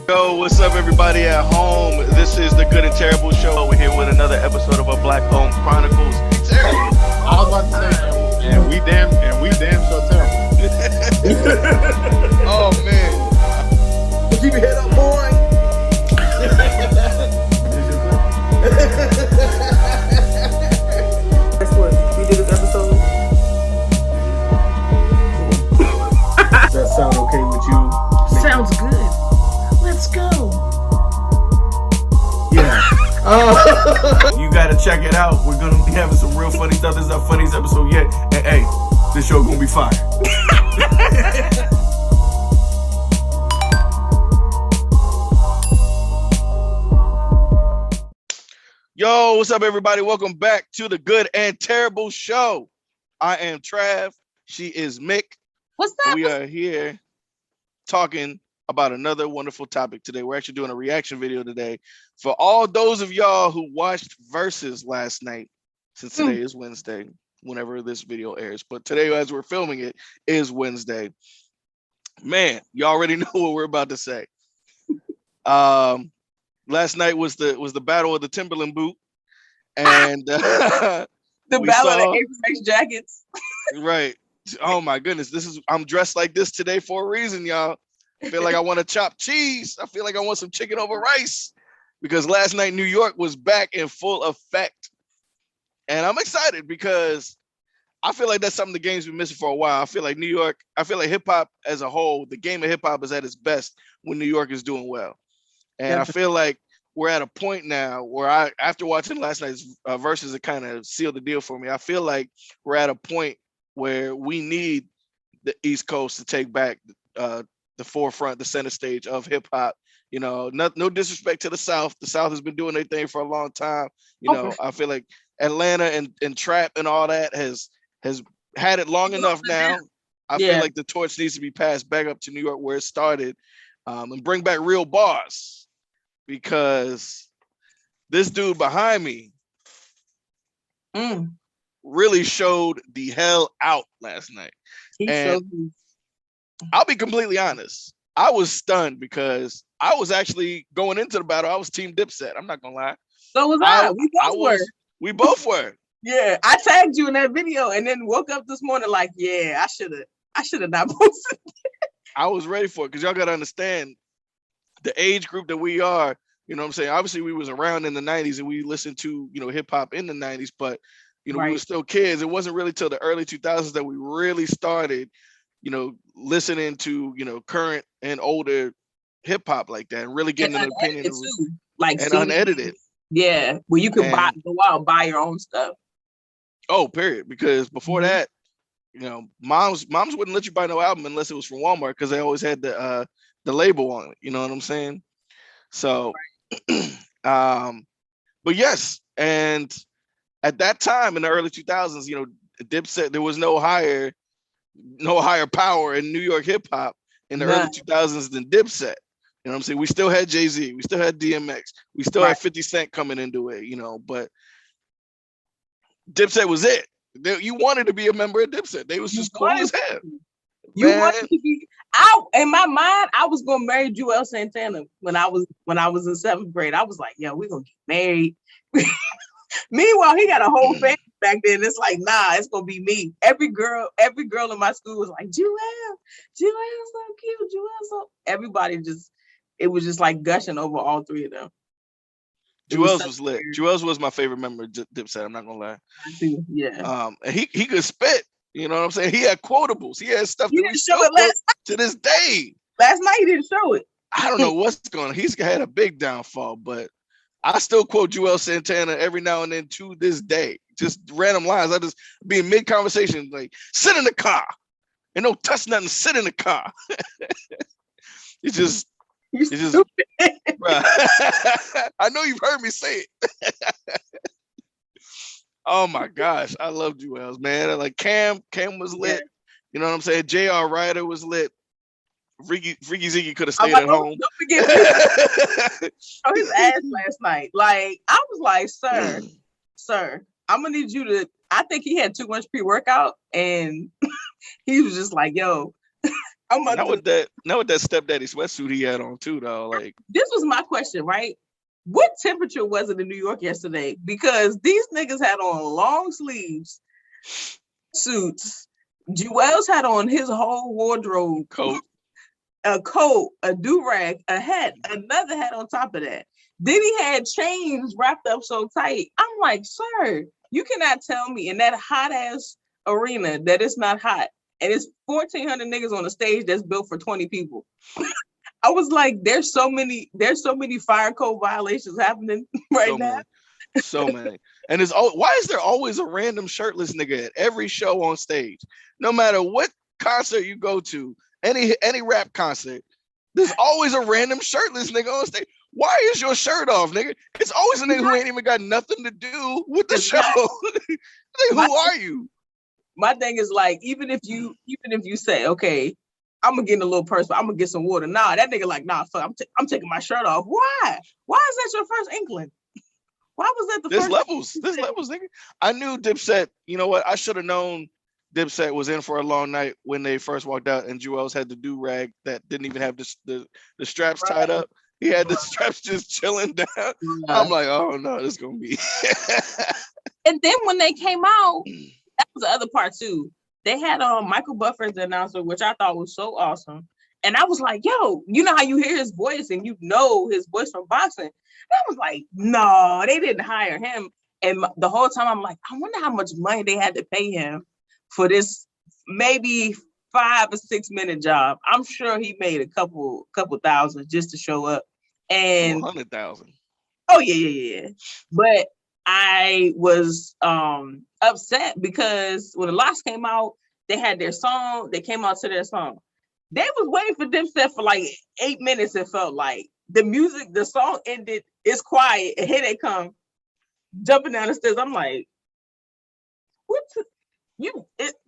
Yo, what's up, everybody at home? This is the Good and Terrible Show. We're here with another episode of our Black Home Chronicles. Terrible. I was about to say, and we damn so terrible. Oh man, keep your head up, boy. Guess what? We did this episode. Does that sound okay with you? Sounds good. Let's go. Yeah. you gotta check it out. We're gonna be having some real funny stuff. This is our funniest episode yet. And hey, this show gonna be fire. Yo, what's up, everybody? Welcome back to the Good and Terrible Show. I am Trav. She is Mick. What's up? We are here talking about another wonderful topic today. We're actually doing a reaction video today for all those of y'all who watched Versus last night, since today is Wednesday, whenever this video airs. But today, as we're filming it, is Wednesday. Man, you already know what we're about to say. Last night was the battle of the Timberland boot, and the battle of the Apex jackets. Right. Oh my goodness, I'm dressed like this today for a reason, y'all. I feel like I want to chop cheese. I feel like I want some chicken over rice because last night New York was back in full effect, and I'm excited because I feel like that's something the game's been missing for a while. I feel like hip hop as a whole, the game of hip hop is at its best when New York is doing well. And I feel like we're at a point now where after watching last night's Versus, it kind of sealed the deal for me. I feel like we're at a point where we need the East Coast to take back the forefront, the center stage of hip hop. You know, no disrespect to the South. The South has been doing their thing for a long time. You know, I feel like Atlanta and trap and all that has had it long enough now. I feel like the torch needs to be passed back up to New York where it started, and bring back real bars. Because this dude behind me really showed the hell out last night. I'll be completely honest. I was stunned because I was actually going into the battle. I was team Dipset. I'm not gonna lie. So was I. We both were. Yeah, I tagged you in that video and then woke up this morning like, yeah, I should have not posted. I was ready for it because y'all gotta understand the age group that we are. You know what I'm saying? Obviously, we was around in the 90s and we listened to, hip hop in the 90s, but, we were still kids. It wasn't really till the early 2000s that we really started, listening to, current and older hip hop like that and really getting an opinion. Unedited. Yeah, where you could go out and buy your own stuff. Oh, period. Because before that, moms wouldn't let you buy no album unless it was from Walmart because they always had the label on it. You know what I'm saying? So, but yes, and at that time in the early 2000s, Dipset, there was no higher power in New York hip hop in the early 2000s than Dipset. You know what I'm saying? We still had Jay-Z, we still had DMX, we still had 50 Cent coming into it, but Dipset was it. You wanted to be a member of Dipset. They was just cool as hell. You wanted to be. In my mind, I was gonna marry Joel Santana when I was in 7th grade. I was like, "Yo, we're gonna get married." Meanwhile, he got a whole family back then. It's like, nah, it's gonna be me. Every girl in my school was like, Joel's so cute. Joel's so. Everybody it was just like gushing over all three of them. Joel's was lit. Joel's was my favorite member of Dipset. I'm not gonna lie. Yeah. And he could spit. You know what I'm saying? He had quotables. He had stuff that we show it last to this day. Last night he didn't show it. I don't know what's going on. He's had a big downfall, but I still quote Joel Santana every now and then to this day. Just random lines. I just be in mid-conversation, like, sit in the car. And don't touch nothing, sit in the car. It's just I know you've heard me say it. Oh my gosh, I love Joel's, man. Like Cam was lit. You know what I'm saying? J.R. Ryder was lit. Freaky Ziggy could have stayed at home. Don't forget his ass last night. Like, I was like, sir, I'm gonna need you to. I think he had too much pre-workout, and he was just like, yo, I'm Not with that stepdaddy sweatsuit he had on too, though. Like, this was my question, right? What temperature was it in New York yesterday? Because these niggas had on long sleeves, suits. Jewels had on his whole wardrobe, coat. a coat, a do-rag, a hat, another hat on top of that. Then he had chains wrapped up so tight. I'm like, sir, you cannot tell me in that hot ass arena that it's not hot. And it's 1,400 niggas on a stage that's built for 20 people. I was like, there's so many fire code violations happening right now. So many. And why is there always a random shirtless nigga at every show on stage? No matter what concert you go to, any rap concert, there's always a random shirtless nigga on stage. Why is your shirt off, nigga? It's always a nigga who ain't even got nothing to do with the show. Like, who are you? My thing is like, even if you say, okay, I'm gonna get in a little purse, but I'm gonna get some water. Nah, that nigga like, nah, fuck, I'm taking my shirt off. Why? Why is that your first inkling? Why was that the There's first? There's levels, nigga. I knew Dipset. You know what? I should have known Dipset was in for a long night when they first walked out, and Jewels had the do rag that didn't even have the straps tied up. He had the straps just chilling down. Yeah. I'm like, oh no, this is gonna be. And then when they came out, that was the other part too. They had Michael Buffer as the announcer, which I thought was so awesome. And I was like, yo, you know how you hear his voice and you know his voice from boxing. And I was like, no, they didn't hire him. And the whole time I'm like, I wonder how much money they had to pay him for this maybe 5 or 6 minute job. I'm sure he made a couple thousand just to show up. And 100,000. Oh yeah. But I was upset because when the Locks came out, they had their song. They came out to their song. They was waiting for Dipset for like 8 minutes. It felt like the music, the song ended. It's quiet, and here they come, jumping down the stairs. I'm like, what?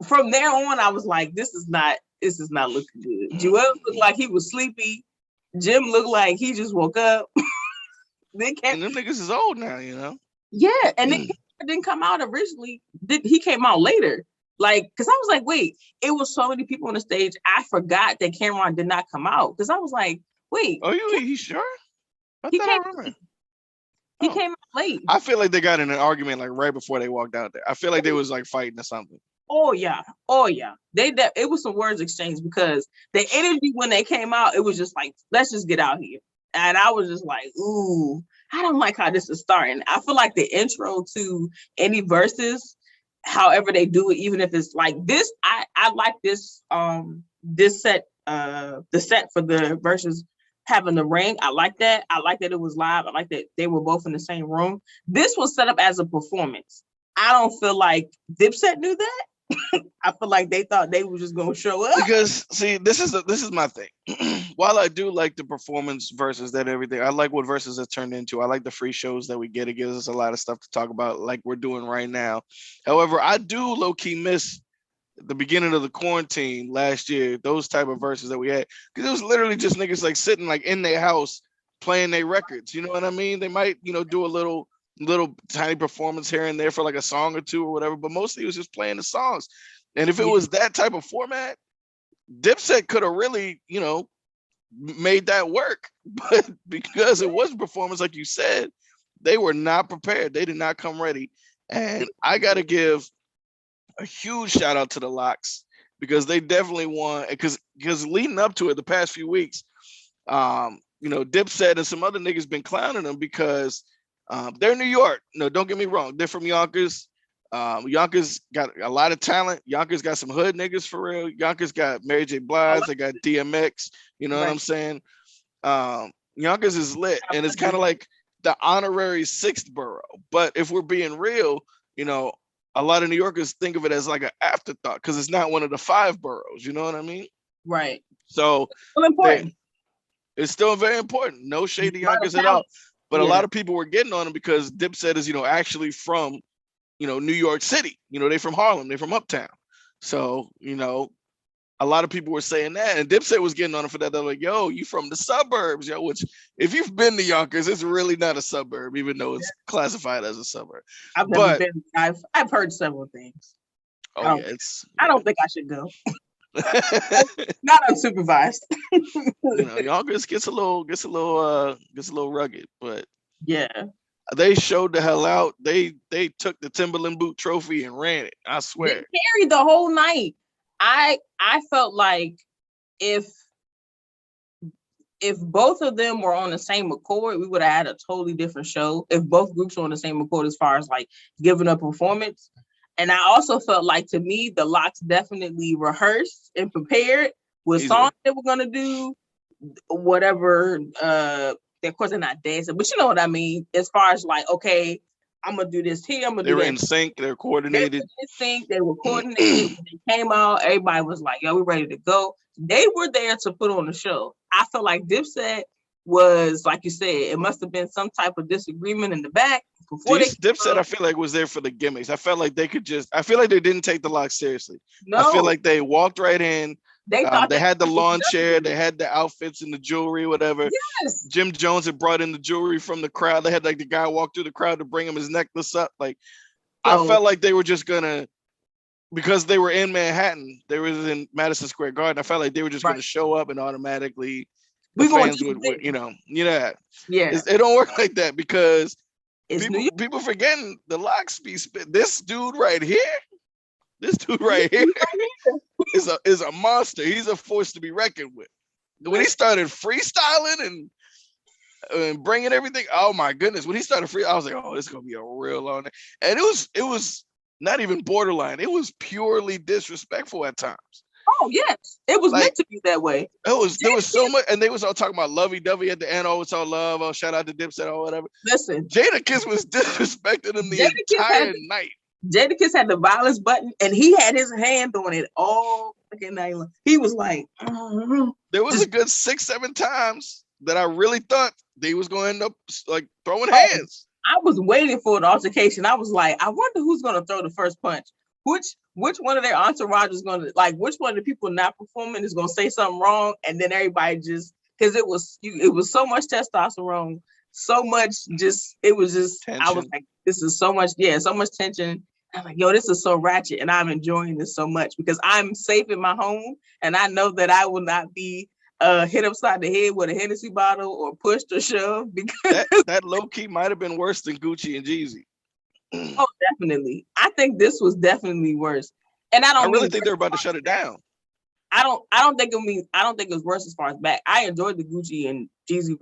From there on, I was like, this is not looking good. Joel looked like he was sleepy. Jim looked like he just woke up. And them niggas is old now, you know. Yeah, and it didn't come out originally. He came out later. Like, because I was like, wait, it was so many people on the stage. I forgot that Cameron did not come out. Because I was like, wait. Oh, you sure? He came out late. I feel like they got in an argument like right before they walked out there. I feel like they was like fighting or something. Oh yeah. It was some words exchanged because the energy when they came out, it was just like, let's just get out here. And I was just like, ooh, I don't like how this is starting. I feel like the intro to any verses, however they do it, even if it's like this, I like this this set, the set for the verses having the ring. I like that. I like that it was live. I like that they were both in the same room. This was set up as a performance. I don't feel like Dipset knew that. I feel like they thought they were just gonna show up. Because see, this is my thing. While I do like the performance versus that everything, I like what verses have turned into. I like the free shows that we get. It gives us a lot of stuff to talk about, like we're doing right now. However, I do low key miss the beginning of the quarantine last year. Those type of verses that we had, because it was literally just niggas like sitting like in their house playing their records. You know what I mean? They might do a little tiny performance here and there for like a song or two or whatever, but mostly it was just playing the songs. And if it was that type of format, Dipset could have really, made that work. But because it was a performance, like you said, they were not prepared. They did not come ready. And I got to give a huge shout out to the Locks because they definitely won. Because leading up to it, the past few weeks, Dipset and some other niggas been clowning them because they're New York. No, don't get me wrong. They're from Yonkers. Yonkers got a lot of talent. Yonkers got some hood niggas for real. Yonkers got Mary J. Blige. They got DMX. You know what I'm saying? Yonkers is lit. And it's kind of like the honorary 6th borough. But if we're being real, a lot of New Yorkers think of it as like an afterthought because it's not one of the 5 boroughs. You know what I mean? Right. So it's still very important. No shade to Yonkers at all. But a lot of people were getting on him because Dipset is, actually from, New York City. They from Harlem. They from Uptown. So, a lot of people were saying that. And Dipset was getting on him for that. They're like, yo, you from the suburbs, yo, which if you've been to Yonkers, it's really not a suburb, even though it's classified as a suburb. I've never been. I've heard several things. Oh, I don't think I should go. Not unsupervised. Y'all gets a little rugged, but Yeah. they showed the hell out. They took the Timberland boot trophy and ran it. I They swear. carried the whole night. I felt like if both of them were on the same accord, we would have had a totally different show. If both groups were on the same accord as far as like giving a performance. And I also felt like, to me, the Locks definitely rehearsed and prepared with songs they were gonna do, whatever. Of course they're not dancing, but you know what I mean. As far as like, okay, I'm gonna do this here. I'm gonna They do were that. in sync. They're coordinated. They were in sync. They were coordinated. When they came out, everybody was like, "Yo, we're ready to go." They were there to put on the show. I felt like Dipset was, like you said, it must have been some type of disagreement in the back before Dipset, I feel like, was there for the gimmicks. I felt like they could just. I feel like they didn't take the Locks seriously. No, I feel like they walked right in. They thought they had the lawn chair, they had the outfits and the jewelry, whatever. Yes. Jim Jones had brought in the jewelry from the crowd. They had like the guy walk through the crowd to bring him his necklace up. Like, I felt like they were just gonna, because they were in Manhattan, they were in Madison Square Garden. I felt like they were just gonna show up and automatically the fans would Yeah. It don't work like that, because it's people forgetting the Locks be spit. This dude right here. This dude right here is a monster. He's a force to be reckoned with. When he started freestyling and bringing everything, oh my goodness! When he started I was like, oh, this is gonna be a real long night. And it was not even borderline. It was purely disrespectful at times. Oh yes, it was meant to be that way. There was so much, and they was all talking about lovey-dovey at the end. Oh, it's all love. Oh, shout out to Dipset or whatever. Listen, Jadakiss was disrespecting him the entire night. Jadakiss had the violence button, and he had his hand on it all fucking night long. He was like, there was a good 6-7 times that I really thought they was going to end up like throwing hands. I was waiting for an altercation. I was like, I wonder who's going to throw the first punch. Which one of their entourage is going to, like, which one of the people not performing is going to say something wrong, and then everybody just, because it was so much testosterone, so much tension. I was like, this is so much tension. I'm like, yo, this is so ratchet, and I'm enjoying this so much because I'm safe in my home, and I know that I will not be hit upside the head with a Hennessy bottle or pushed or shoved. Because that low key might have been worse than Gucci and Jeezy. Oh, definitely. I think this was definitely worse, and I really think they're about to shut it down. I don't think it was worse as far as back. I enjoyed the Gucci and Jeezy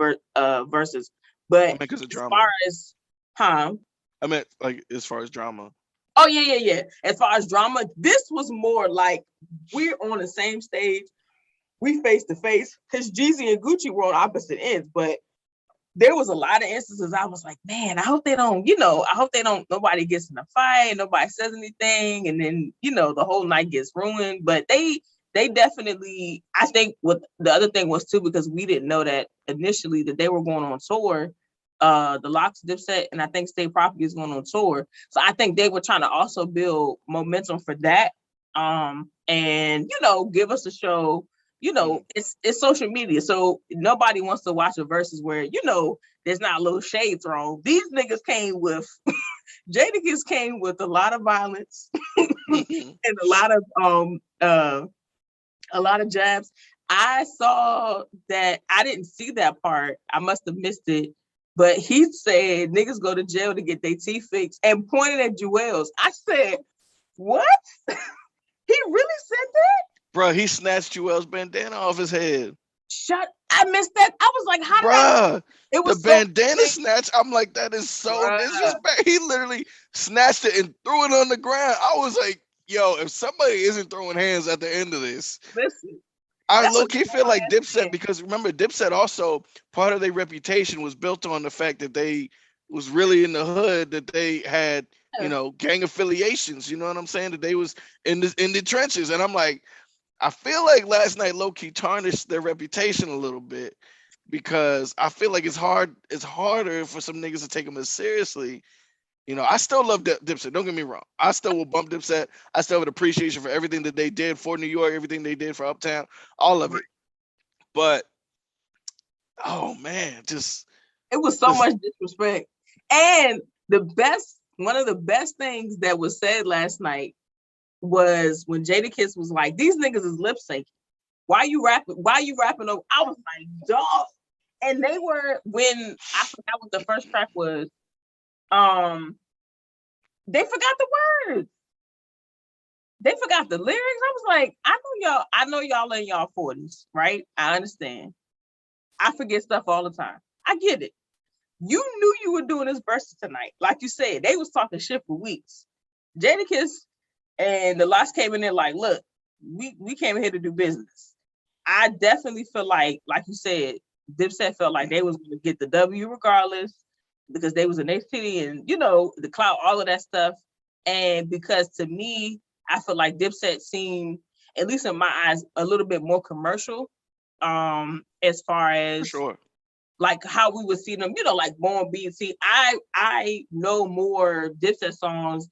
verses, but because of drama. As far as, I meant like as far as drama. Oh yeah. As far as drama, this was more like we're on the same stage, we face to face. Because Jeezy and Gucci were on opposite ends, but there was a lot of instances I was like, man, I hope they don't, nobody gets in a fight, nobody says anything, and then the whole night gets ruined. But they definitely, I think what the other thing was too, because we didn't know that initially that they were going on tour. The Locks, Dipset, and I think State Property is going on tour. So I think they were trying to also build momentum for that. And give us a show. It's social media, so nobody wants to watch a versus where there's not a little shade thrown. These niggas came with Jadakiss came with a lot of violence and a lot of jabs. I saw that. I didn't see that part. I must have missed it. But he said niggas go to jail to get their teeth fixed and pointed at Jewels. I said, what? He really said that? Bro, he snatched Jewel's bandana off his head. I missed that. I was like, how did Bruh, it was the bandana snatch. I'm like, that is so disrespectful. He literally snatched it and threw it on the ground. I was like, yo, if somebody isn't throwing hands at the end of this, listen. I low-key feel like Dipset, because remember, Dipset also, part of their reputation was built on the fact that they was really in the hood, that they had, gang affiliations, you know what I'm saying? That they was in the trenches. And I'm like, I feel like last night low-key tarnished their reputation a little bit, because I feel like it's harder for some niggas to take them as seriously. I still love Dipset. Don't get me wrong. I still will bump Dipset. I still have an appreciation for everything that they did for New York, everything they did for Uptown, all of it. But, oh man, it was so much disrespect. And one of the best things that was said last night was when Jadakiss was like, "These niggas is lip syncing. Why you rapping? Why you rapping over?" I was like, "Dog." And they were, when I forgot what the first track was. They forgot the words. They forgot the lyrics. I was like, I know y'all in y'all 40s, right? I understand. I forget stuff all the time. I get it. You knew you were doing this verse tonight. Like you said, they was talking shit for weeks. Jadakiss and the Lots came in there like, look, we came here to do business. I definitely feel like you said, Dipset felt like they was going to get the W regardless because they was in their city and, you know, the clout, all of that stuff. And because to me, I feel like Dipset seemed, at least in my eyes, a little bit more commercial as far as For sure. like how we would see them, you know, like Born BT. I know more Dipset songs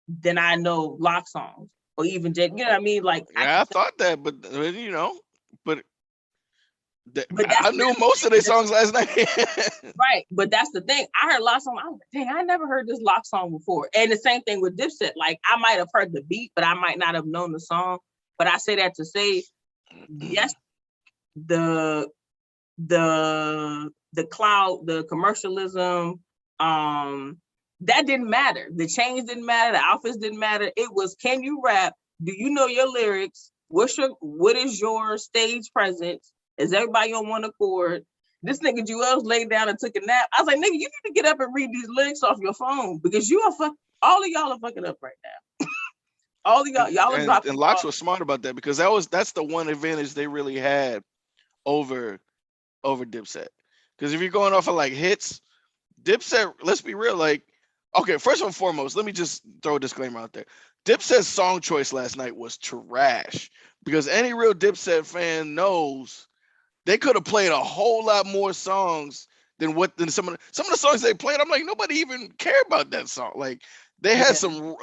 than I know Lock songs or even you know what I mean? Like Yeah, I thought that, but you know, but but I knew most of their songs last night. Right, but that's the thing. I heard Lock song. I was like, dang, I never heard this Lock song before. And the same thing with Dipset. Like I might have heard the beat, but I might not have known the song. But I say that to say, yes, the cloud, the commercialism, that didn't matter. The chains didn't matter. The outfits didn't matter. It was, can you rap? Do you know your lyrics? What is your stage presence? Is everybody on one accord? This nigga Jewels laid down and took a nap. I was like, nigga, you need to get up and read these lyrics off your phone because all of y'all are fucking up right now. All of y'all are dropping. And Locks was smart about that because that's the one advantage they really had over Dipset. Because if you're going off of like hits, Dipset, let's be real, like, okay, first and foremost, let me just throw a disclaimer out there. Dipset's song choice last night was trash because any real Dipset fan knows they could have played a whole lot more songs than some of the songs they played. I'm like, nobody even cared about that song. Like they had some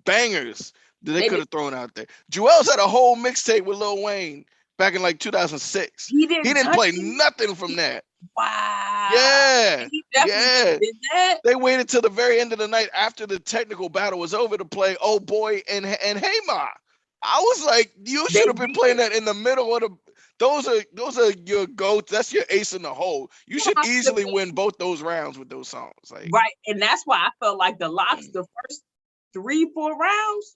bangers that they could have thrown out there. Jewels had a whole mixtape with Lil Wayne back in like 2006. He didn't play nothing from that. Wow. Yeah. Yeah. Did that. They waited till the very end of the night after the technical battle was over to play Oh Boy and Hey Ma. I was like, you should have been playing that in the middle of the. Those are your goats. That's your ace in the hole. You should easily win both those rounds with those songs. Like, right. And that's why I felt like the Locks, the first 3-4 rounds,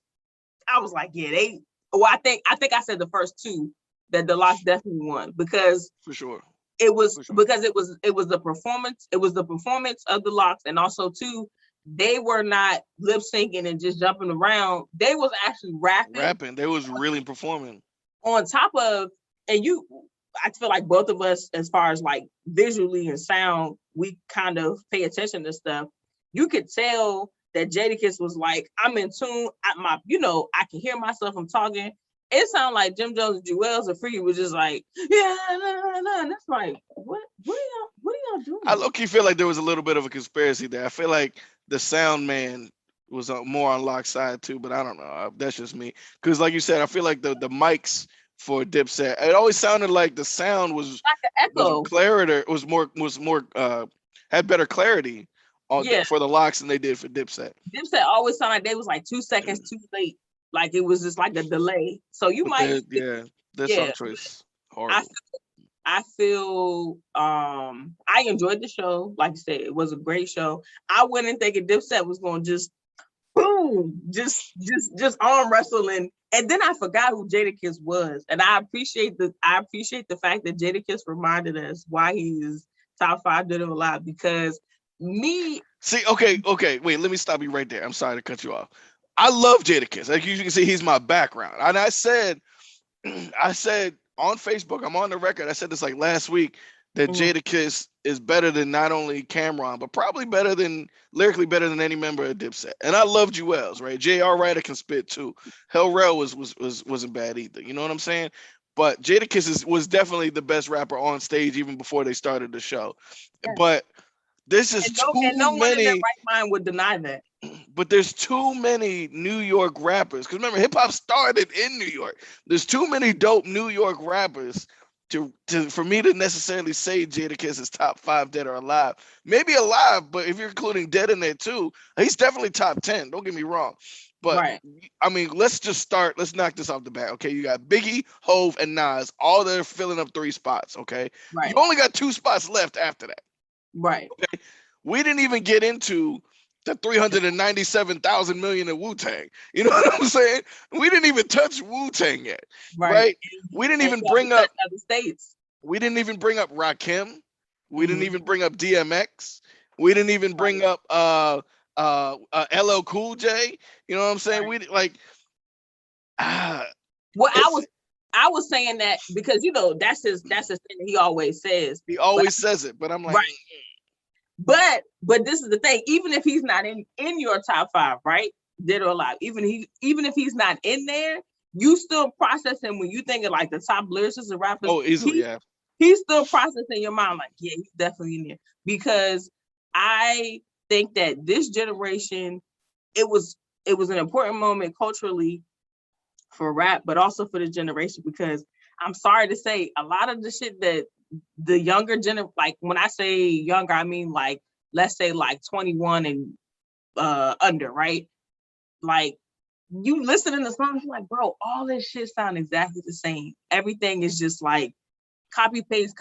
I was like, yeah, they. Well, I think I said the first two that the Locks definitely won because for sure. It was because it was the performance. It was the performance of the Locks, and also too, they were not lip syncing and just jumping around. They was actually rapping. They was really performing. On top of, and I feel like both of us, as far as like visually and sound, we kind of pay attention to stuff. You could tell that Jadakiss was like, I'm in tune. I can hear myself. I'm talking. It sounded like Jim Jones and Jewels and Freaky was just like, yeah, no. And that's like, what are y'all doing? I low-key feel like there was a little bit of a conspiracy there. I feel like the sound man was more on Locke's side too, but I don't know. That's just me. Because like you said, I feel like the mics for Dipset, it always sounded like the sound was like an echo. Was more had better clarity for the Locks than they did for Dipset. Dipset always sounded like they was like 2 seconds too late. Like it was just like a delay. So you might their song choice horrible. I feel I enjoyed the show. Like I said, it was a great show. I wouldn't think Dipset was gonna just boom, just arm wrestling. And then I forgot who Jadakiss was. And I appreciate the fact that Jadakiss reminded us why he is top 5 Dead or Alive because okay, wait, let me stop you right there. I'm sorry to cut you off. I love Jadakiss. Like you can see, he's my background. And I said on Facebook, I'm on the record. I said this like last week that Jadakiss is better than not only Cameron, but probably lyrically better than any member of Dipset. And I love Jewels, right? J.R. Ryder can spit too. Hell Rell wasn't bad either. You know what I'm saying? But Jadakiss was definitely the best rapper on stage even before they started the show. Yeah. But this is too many. No one in their right mind would deny that. But there's too many New York rappers. Because remember, hip hop started in New York. There's too many dope New York rappers for me to necessarily say Jadakiss is top 5 Dead or Alive. Maybe alive, but if you're including Dead in there too, he's definitely top 10. Don't get me wrong. But Right. I mean, let's just start. Let's knock this off the bat. Okay, you got Biggie, Hove, and Nas. All they're filling up 3 spots. Okay, Right. you only got 2 spots left after that. Right. Okay, we didn't even get into the 397,000 million in Wu-Tang. You know what I'm saying? We didn't even touch Wu-Tang yet, right? We didn't even bring up other states. We didn't even bring up Rakim. We didn't even bring up DMX. We didn't even bring up LL Cool J. You know what I'm saying? Right. We like well, I was saying that because that's his thing that he always says. He always says it, but I'm like, right. But this is the thing. Even if he's not in your top 5, right, dead or alive, even if he's not in there, you still process him when you think of like the top lyricists and rappers. Oh, easily, yeah. He's still processing your mind like, yeah, he's definitely in there. Because I think that this generation, it was an important moment culturally for rap, but also for the generation, because I'm sorry to say a lot of the shit that the younger like when I say younger, I mean like, let's say like 21 and under, right? Like you listen to the songs, you're like, bro, all this shit sound exactly the same. Everything is just like copy paste.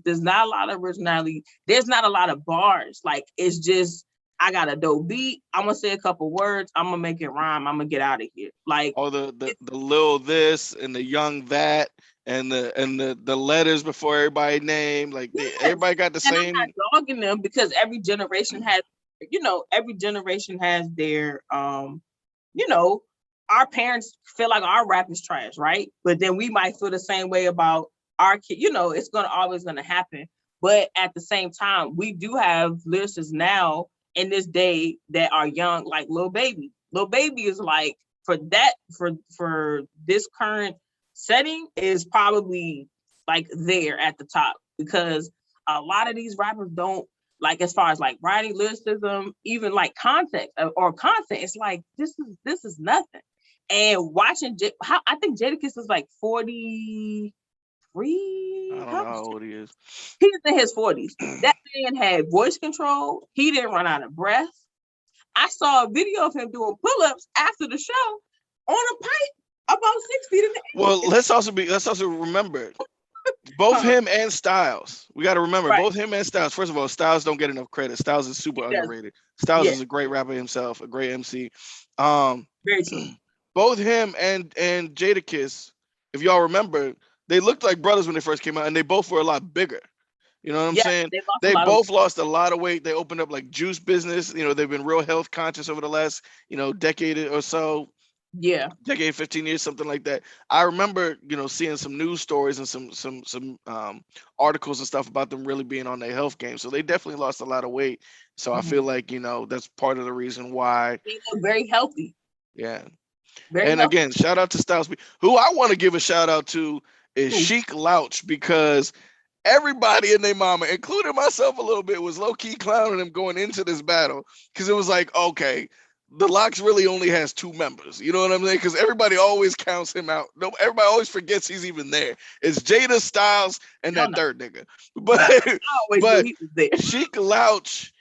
There's not a lot of originality. There's not a lot of bars. Like it's just, I got a dope beat. I'm gonna say a couple words. I'm gonna make it rhyme. I'm gonna get out of here. Like the lil this and the young that and the letters before everybody's name. Like everybody got the same. I'm not dogging them because every generation has, their our parents feel like our rap is trash, right? But then we might feel the same way about our kid. It's always gonna happen. But at the same time, we do have lyricists now in this day that are young, like Lil Baby. Lil Baby is like, for this current setting, is probably like there at the top, because a lot of these rappers don't, like, as far as like writing, lyricism, even like context or content, it's like this is nothing. And watching I think Jadakiss is like 43. I don't know how old he is. He's in his 40s. That man had voice control. He didn't run out of breath. I saw a video of him doing pull-ups after the show on a pipe about 6 feet in the air. Well, let's also remember both him and Styles. We got to remember both him and Styles. First of all, Styles don't get enough credit. Styles is super underrated. Styles is a great rapper himself, a great MC. Very true. Both him and Jadakiss, if y'all remember, they looked like brothers when they first came out, and they both were a lot bigger. You know what I'm saying? They both lost a lot of weight. They opened up like juice business. They've been real health conscious over the last, decade or so. Yeah. Decade, 15 years, something like that. I remember, seeing some news stories and some articles and stuff about them really being on their health game. So they definitely lost a lot of weight. So I feel like, that's part of the reason why. They look very healthy. Yeah. Again, shout out to Styles. Who I want to give a shout out to is Sheik Louch, because everybody and their mama, including myself a little bit, was low-key clowning him going into this battle, because it was like, okay, the Lox really only has 2 members. You know what I'm saying? Because everybody always counts him out. No, everybody always forgets he's even there. It's Jada, Styles, and that third nigga. But Sheik Louch,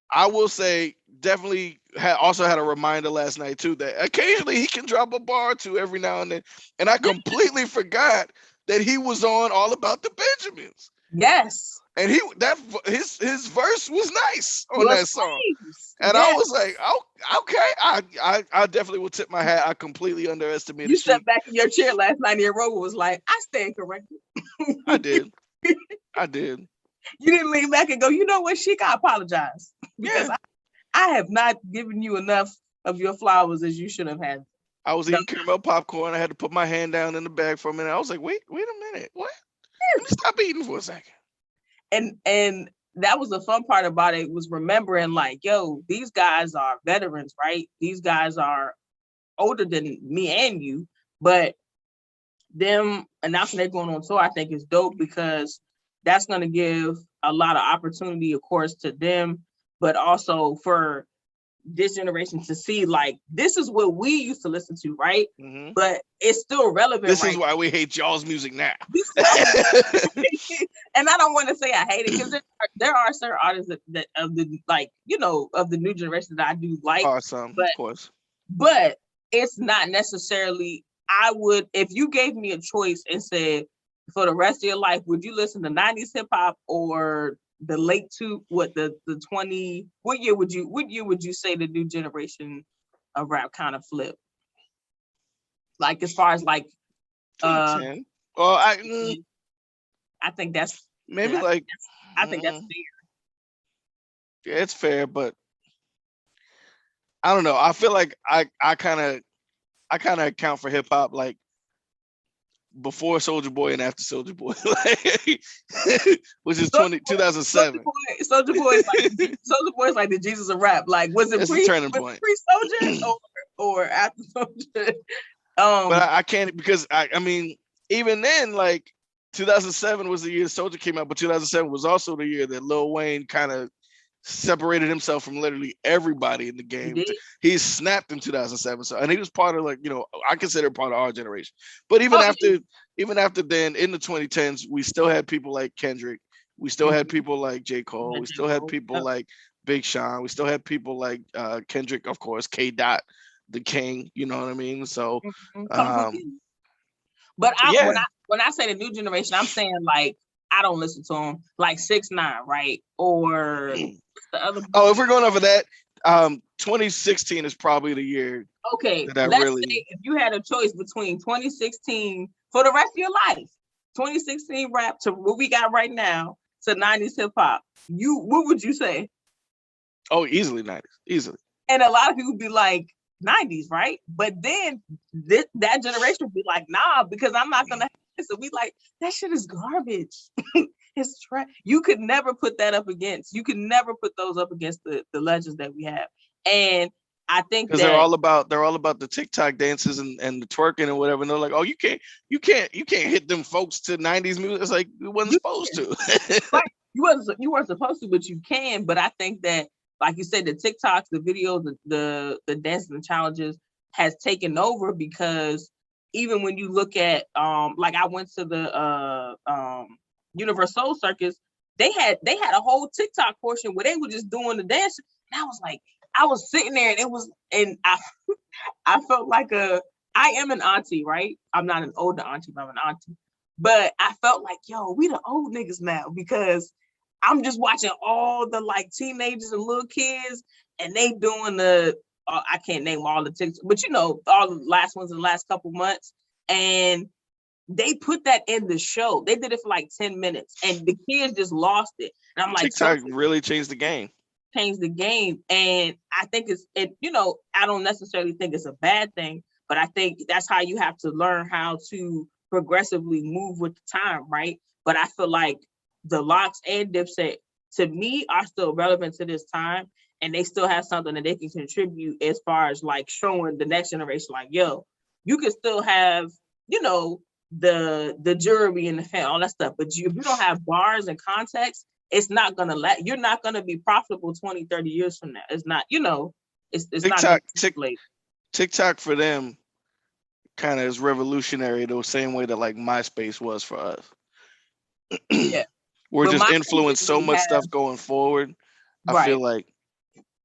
I will say, definitely also had a reminder last night too that occasionally he can drop a bar or two every now and then. And I completely forgot that he was on All About the Benjamins. Yes. And his verse was nice on that song. And I was like, oh, okay. I definitely will tip my hat. I completely underestimated. You stepped back in your chair last night and your robe was like, I stand corrected. I did. You didn't lean back and go, you know what, Sheik, I apologize. Because I have not given you enough of your flowers as you should have had. I was eating caramel popcorn. I had to put my hand down in the bag for a minute. I was like, wait a minute. What? Let me stop eating for a second. And that was the fun part about it, was remembering like, yo, these guys are veterans, right? These guys are older than me and you, but them announcing they're going on tour, I think is dope, because that's going to give a lot of opportunity, of course, to them, but also for this generation to see, like, this is what we used to listen to, right? Mm-hmm. But it's still relevant. This is why we hate y'all's music now. And I don't want to say I hate it, because there are certain artists that of the, like, of the new generation that I do like. Awesome, of course. But it's not necessarily. I would, if you gave me a choice and said, for the rest of your life, would you listen to 90s hip hop or the the 20? What year would you say the new generation of rap kind of flip? Like as far as like 2010. Well, I think that's maybe I like think that's fair. yeah, it's fair, but I don't know. I feel like I kind of account for hip hop like before Soldier Boy and after Soldier Boy, like, which is 2007. Soldier Boy is like the Jesus of rap. Like, was it It's the turning point. Soldier or after Soldier? But I can't, because I mean, even then, like 2007 was the year Soldier came out, but 2007 was also the year that Lil Wayne kind of separated himself from literally everybody in the game. He snapped in 2007, so, and he was part of, like, you know, I consider part of our generation. But even after then, in the 2010s, we still had people like Kendrick, we still had people like J. Cole, we still had people like Big Sean, we still had people like Kendrick, of course, K. Dot, the King, you know what I mean? So, but when I say the new generation, I'm saying like I don't listen to them, like 6ix9ine, right? Or the other. Oh, if we're going over that, 2016 is probably the year. Okay, that let's say if you had a choice between 2016 for the rest of your life, 2016 rap to what we got right now to 90s hip hop, what would you say? Oh, easily 90s, easily. And a lot of people be like 90s, right? But then that generation would be like, nah, because I'm not gonna. So we like, that shit is garbage. It's trash. You could never put that up against. You could never put those up against the legends that we have. And I think because they're all about the TikTok dances and the twerking and whatever. And they're like, oh, you can't hit them folks to 90s music. It's like you wasn't supposed to. Right. You weren't supposed to, but you can. But I think that, like you said, the TikToks, the videos, the dances and challenges has taken over, because even when you look at like I went to the Universal Circus, they had a whole TikTok portion where they were just doing the dance, and I was like, I was sitting there, and I felt like I am an auntie, right? I'm not an older auntie, but I'm an auntie. But I felt like, yo, we the old niggas now, because I'm just watching all the like teenagers and little kids, and they doing the I can't name all the TikToks, but you know, all the last ones in the last couple months, and they put that in the show. They did it for like 10 minutes, and the kids just lost it. And I'm like, TikTok really changed the game. And I think you know, I don't necessarily think it's a bad thing, but I think that's how you have to learn how to progressively move with the time, right? But I feel like the Locks and Dipset, to me, are still relevant to this time, and they still have something that they can contribute as far as like showing the next generation, like, yo, you can still have, you know, the jewelry and the fan, all that stuff, but if you don't have bars and context, it's not gonna you're not gonna be profitable 20, 30 years from now. It's not, you know, it's TikTok, not TikTok for them kind of is revolutionary the same way that like MySpace was for us. Yeah. We're just influenced so much stuff going forward. I feel like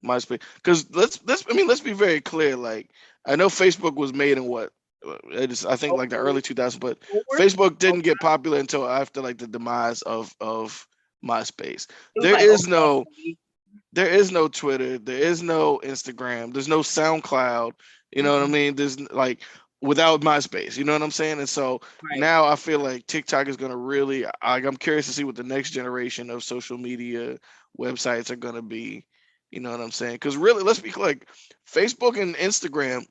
MySpace, because let's be very clear. Like, I know Facebook was made in what, I think like the early 2000s, but Facebook didn't get popular until after like the demise of MySpace. There is no Twitter, there is no Instagram, there's no SoundCloud. You know what I mean? There's like, without MySpace, you know what I'm saying? And so now I feel like TikTok is going to really, I'm curious to see what the next generation of social media websites are going to be. You know what I'm saying? Because really, let's be like, Facebook and Instagram,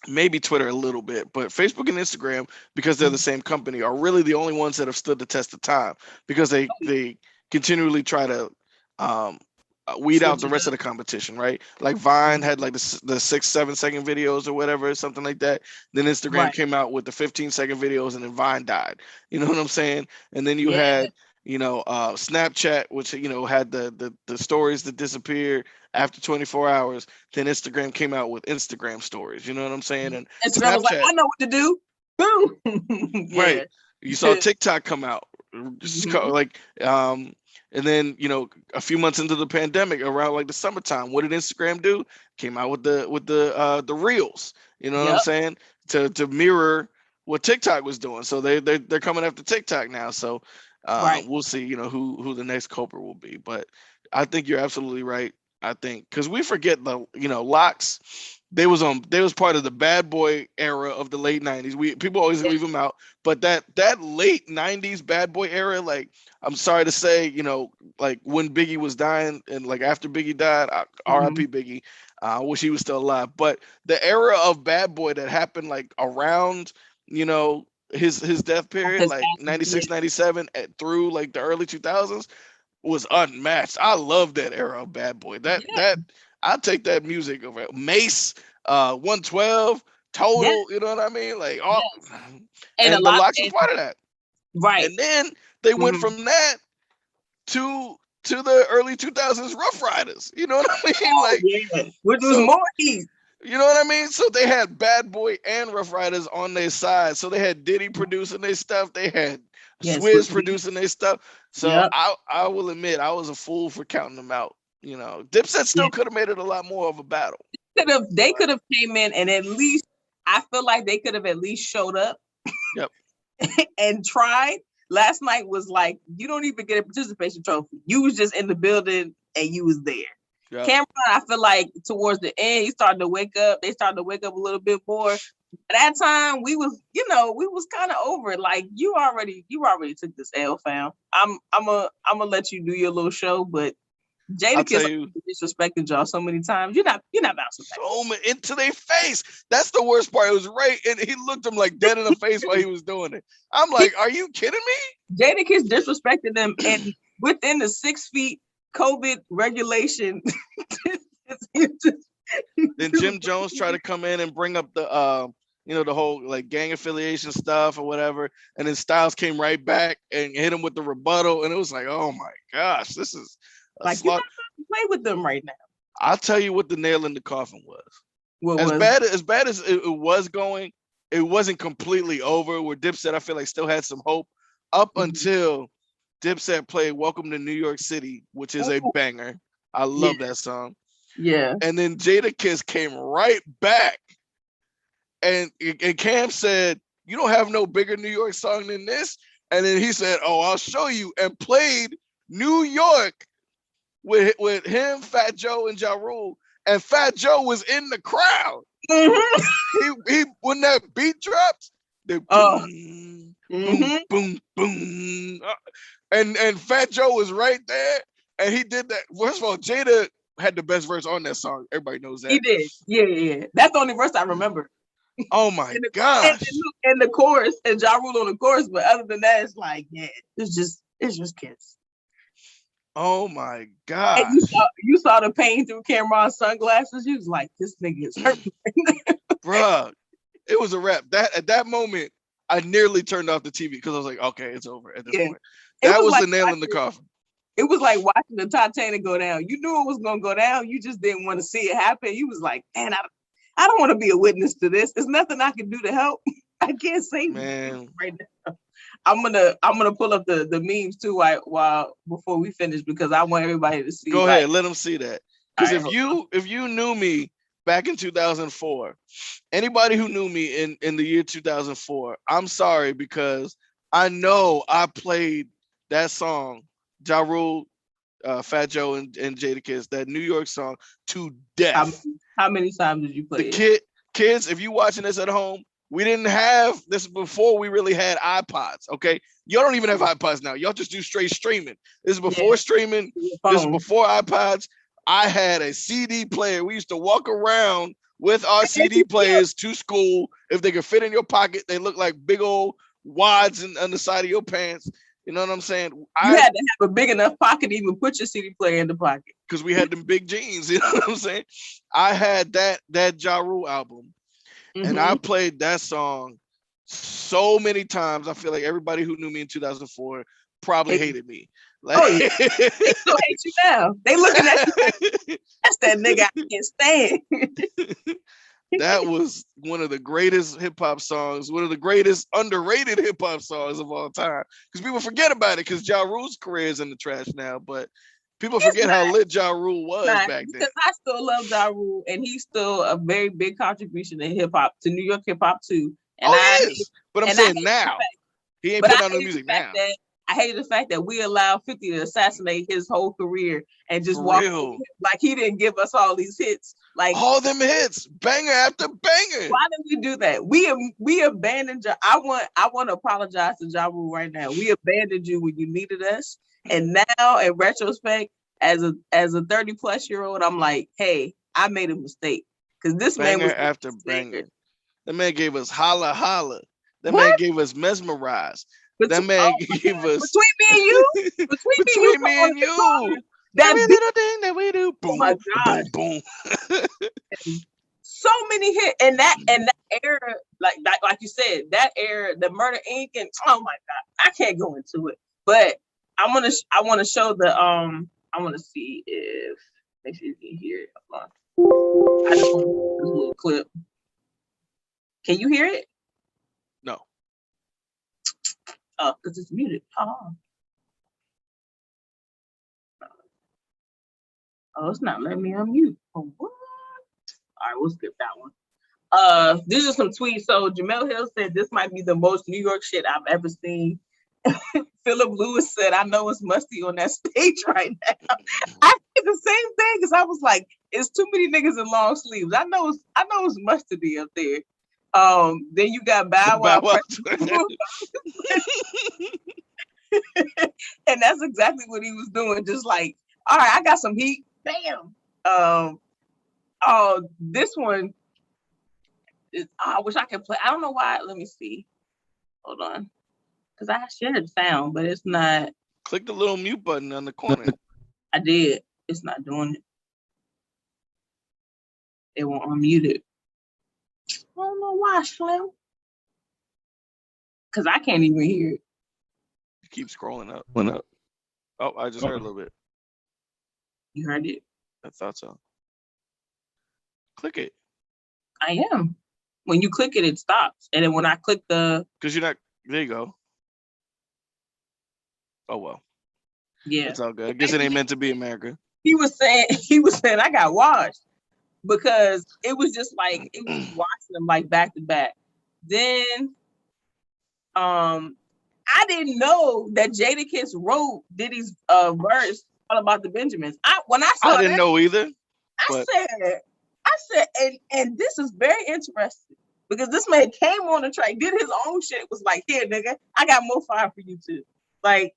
maybe Twitter a little bit, but Facebook and Instagram, because they're the same company, are really the only ones that have stood the test of time, because they continually try to weed out the rest of the competition, right? Like Vine had like the 6-7 second videos or whatever, something like that. Then Instagram came out with the 15-second videos, and then Vine died. You know what I'm saying? And then you had, you know, Snapchat, which, you know, had the stories that disappeared after 24 hours. Then Instagram came out with Instagram stories. You know what I'm saying? And Instagram was like, I know what to do. Boom. Right. You saw TikTok come out, like, and then, you know, a few months into the pandemic, around like the summertime, what did Instagram do? Came out with the reels. You know what I'm saying? To mirror what TikTok was doing. So they're coming after TikTok now. So we'll see, who the next culprit will be. But I think you're absolutely right. I think because we forget Locks. They was part of the bad boy era of the late 90s. People always leave them out, but that late 90s bad boy era, like I'm sorry to say, like when Biggie was dying and like after Biggie died, R.I.P. Biggie. I wish he was still alive. But the era of bad boy that happened like around, his death period, like 96, 97 through like the early 2000s was unmatched. I love that era of bad boy. That I'll take that music over Mace, 112, Total. You know what I mean? Like and the Locks was part of that. Right. And then they went from that to the early 2000s Rough Riders. You know what I mean? Which was more heat. You know what I mean? So they had Bad Boy and Rough Riders on their side. So they had Diddy producing their stuff. They had Swizz producing their stuff. So I will admit I was a fool for counting them out. Dipset still could have made it a lot more of a battle. They could have came in and at least I feel like they could have at least showed up. Yep. And tried. Last night was like you don't even get a participation trophy. You was just in the building and you was there. Yep. Cameron, I feel like towards the end he started to wake up. They started to wake up a little bit more. At that time we was kind of over it. Like you already took this L, fam. I'm gonna let you do your little show, but Jadakiss disrespected y'all so many times. You're not bouncing back. So many into their face. That's the worst part. It was right, and he looked him like dead in the face while he was doing it. I'm like, are you kidding me? Jadakiss disrespected them, and within the 6 feet COVID regulation. Then Jim Jones tried to come in and bring up the the whole like gang affiliation stuff or whatever, and then Styles came right back and hit him with the rebuttal, and it was like, oh my gosh, this is like you're not gonna play with them right now. I'll tell you what the nail in the coffin was. As bad as it was going, it wasn't completely over. Where Dipset, I feel like, still had some hope up until Dipset played "Welcome to New York City," which is a banger. I love that song. Yeah. And then Jadakiss came right back, and Cam said, "You don't have no bigger New York song than this." And then he said, "Oh, I'll show you," and played New York with him, Fat Joe, and Ja Rule. And Fat Joe was in the crowd. He when that beat dropped, boom, boom, boom, and Fat Joe was right there, and he did that. First of all, Jada had the best verse on that song. Everybody knows that. He did. Yeah. That's the only verse I remember. Oh my gosh. And the chorus, and Ja Rule on the chorus, but other than that, it's like, it's just Kiss. Oh my gosh. And you saw the pain through Cameron's sunglasses. You was like, this nigga is hurt. Bruh, it was a wrap. At that moment, I nearly turned off the TV because I was like, okay, it's over at this point. That was like the nail in the coffin. It was like watching the Titanic go down. You knew it was going to go down. You just didn't want to see it happen. You was like, man, I don't want to be a witness to this. There's nothing I can do to help. I can't save you right now. I'm gonna pull up the memes too while before we finish because I want everybody to see. Go ahead, let them see that. Because if you knew me back in 2004, anybody who knew me in the year 2004, I'm sorry because I know I played that song, Ja Rule, Fat Joe, and Jadakiss, that New York song to death. How many times did you play it? Kids, if you watching this at home, we didn't have this before we really had iPods, okay? Y'all don't even have iPods now. Y'all just do straight streaming. This is before streaming. This is before iPods. I had a CD player. We used to walk around with our CD players to school. If they could fit in your pocket, they look like big old wads on the side of your pants. You know what I'm saying? You had to have a big enough pocket to even put your CD player in the pocket. Because we had them big jeans. You know what I'm saying? I had that Ja Rule album. And I played that song so many times. I feel like everybody who knew me in 2004 probably hated me. Like, they still hate you now. They looking at you like, that's that nigga I can't stand. That was one of the greatest hip hop songs, one of the greatest underrated hip hop songs of all time. Because people forget about it because Ja Rule's career is in the trash now. But People He's forget how lit Ja Rule was not, back then. because I still love Ja Rule, and he's still a very big contribution to hip hop, to New York hip hop too. And he is. But I'm saying now. He ain't putting out no music now. I hated the fact that we allowed 50 to assassinate his whole career and just For walk real. like he didn't give us all these hits. Like all them hits, banger after banger. Why did we do that? We abandoned Ja. I want to apologize to Ja Rule right now. We abandoned you when you needed us. And now in retrospect, as a 30-plus-year-old, I'm like, hey, I made a mistake. Because this banger man was after banger. That man gave us Holla Holla. That What? man gave us Mesmerize. That man gave us between me and you. Between me and you. That every little thing that we do. Boom, oh my boom, boom. So many hits, and that era, like you said, that era, the Murder Inc. and oh my God, I can't go into it. But I want to show the I want to see if make sure you can hear it. I just want to put this little clip. Can you hear it? No. Oh, because it's muted. Oh, it's not letting me unmute. Oh, what? All right, we'll skip that one. These are some tweets. So Jamel Hill said this might be the most New York shit I've ever seen. Philip Lewis said, I know it's musty on that stage right now. I did the same thing because I was like, it's too many niggas in long sleeves. I know it's mustardy up there. Then you got Bow Wow. And that's exactly what he was doing. Just like, all right, I got some heat. Bam. Oh, this one is, I wish I could play. I don't know why. Let me see. Hold on. Because I shared sound, but it's not. Click the little mute button on the corner. I did. It's not doing it. It won't unmute it. I don't know why, Slim. Because I can't even hear it. Keep scrolling up. Went up. Oh, I just heard a little bit. You heard it? I thought so. Click it. I am. When you click it, it stops. And then when I click the... Because you're not... There you go. Oh, well. Yeah. It's all good. I guess it ain't meant to be America. He was saying I got washed. Because it was just like, it was watching them like back to back. Then... I didn't know that Jadakiss wrote Diddy's verse all about the Benjamins. When I saw I didn't know either. I said, and this is very interesting because this man came on the track, did his own shit, was like, here, nigga, I got more fire for you too. Like,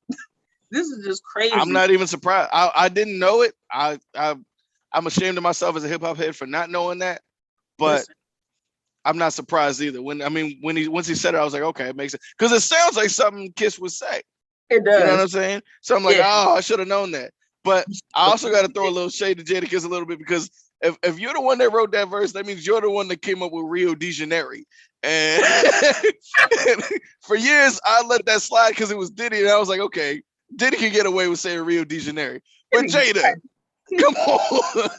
this is just crazy. I'm not even surprised. I didn't know it. I'm ashamed of myself as a hip hop head for not knowing that, but. Listen. I'm not surprised either. Once he said it, I was like, okay, it makes sense. Because it sounds like something Kiss would say. It does. You know what I'm saying? So I'm like, oh, I should have known that. But I also got to throw a little shade to Jadakiss a little bit because if you're the one that wrote that verse, that means you're the one that came up with Rio de Janeiro. And for years, I let that slide because it was Diddy. And I was like, okay, Diddy can get away with saying Rio de Janeiro. But Jada, come on.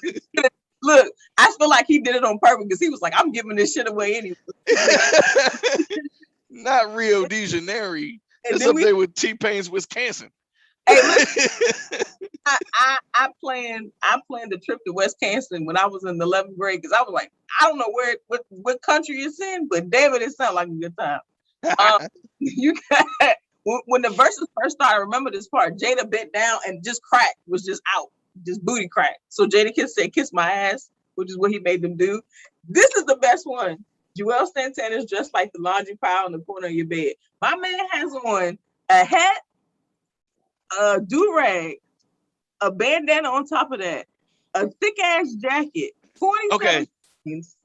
Look, I feel like he did it on purpose because he was like, I'm giving this shit away anyway. Not Rio de Janeiro. It's up there with T-Pain's Wisconsin. Hey, listen, I planned the trip to Wisconsin when I was in the 11th grade because I was like, I don't know what country it's in, but damn it sounds like a good time. You got when the verses first started, I remember this part. Jada bent down and just crack was just out. Just booty crack. So Jadakiss said, kiss my ass, which is what he made them do. This is the best one. Joel Santana's dressed like the laundry pile in the corner of your bed. My man has on a hat, a do-rag, a bandana on top of that, a thick-ass jacket, 47 jeans.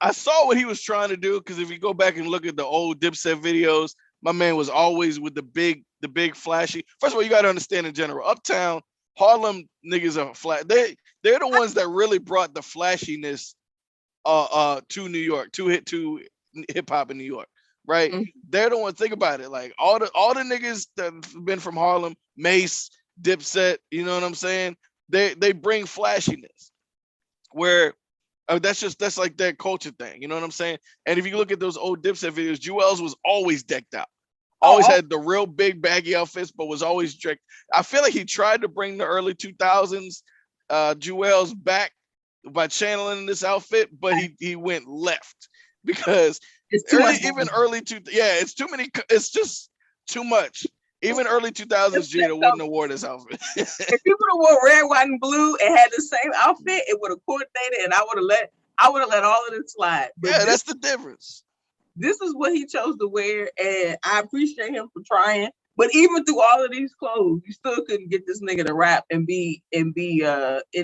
I saw what he was trying to do, because if you go back and look at the old Dipset videos, my man was always with the big flashy. First of all, you got to understand in general, Uptown, Harlem niggas are flat. They're the ones that really brought the flashiness to New York, to hip hop in New York, right? Mm-hmm. They're the ones. Think about it, like all the niggas that have been from Harlem, Mace, Dipset, you know what I'm saying? They bring flashiness, where that's like their culture thing, you know what I'm saying? And if you look at those old Dipset videos, Jewels was always decked out, Always had the real big baggy outfits, but was always strict. I feel like he tried to bring the early 2000s Jewels back by channeling this outfit, but he went left because it's too much. It's too many. It's just too much. Even early 2000s Jada wouldn't have worn this outfit. If he would have wore red, white, and blue and had the same outfit, it would have coordinated, and I would have let all of it slide. But that's the difference. This is what he chose to wear, and I appreciate him for trying. But even through all of these clothes, you still couldn't get this nigga to rap and be in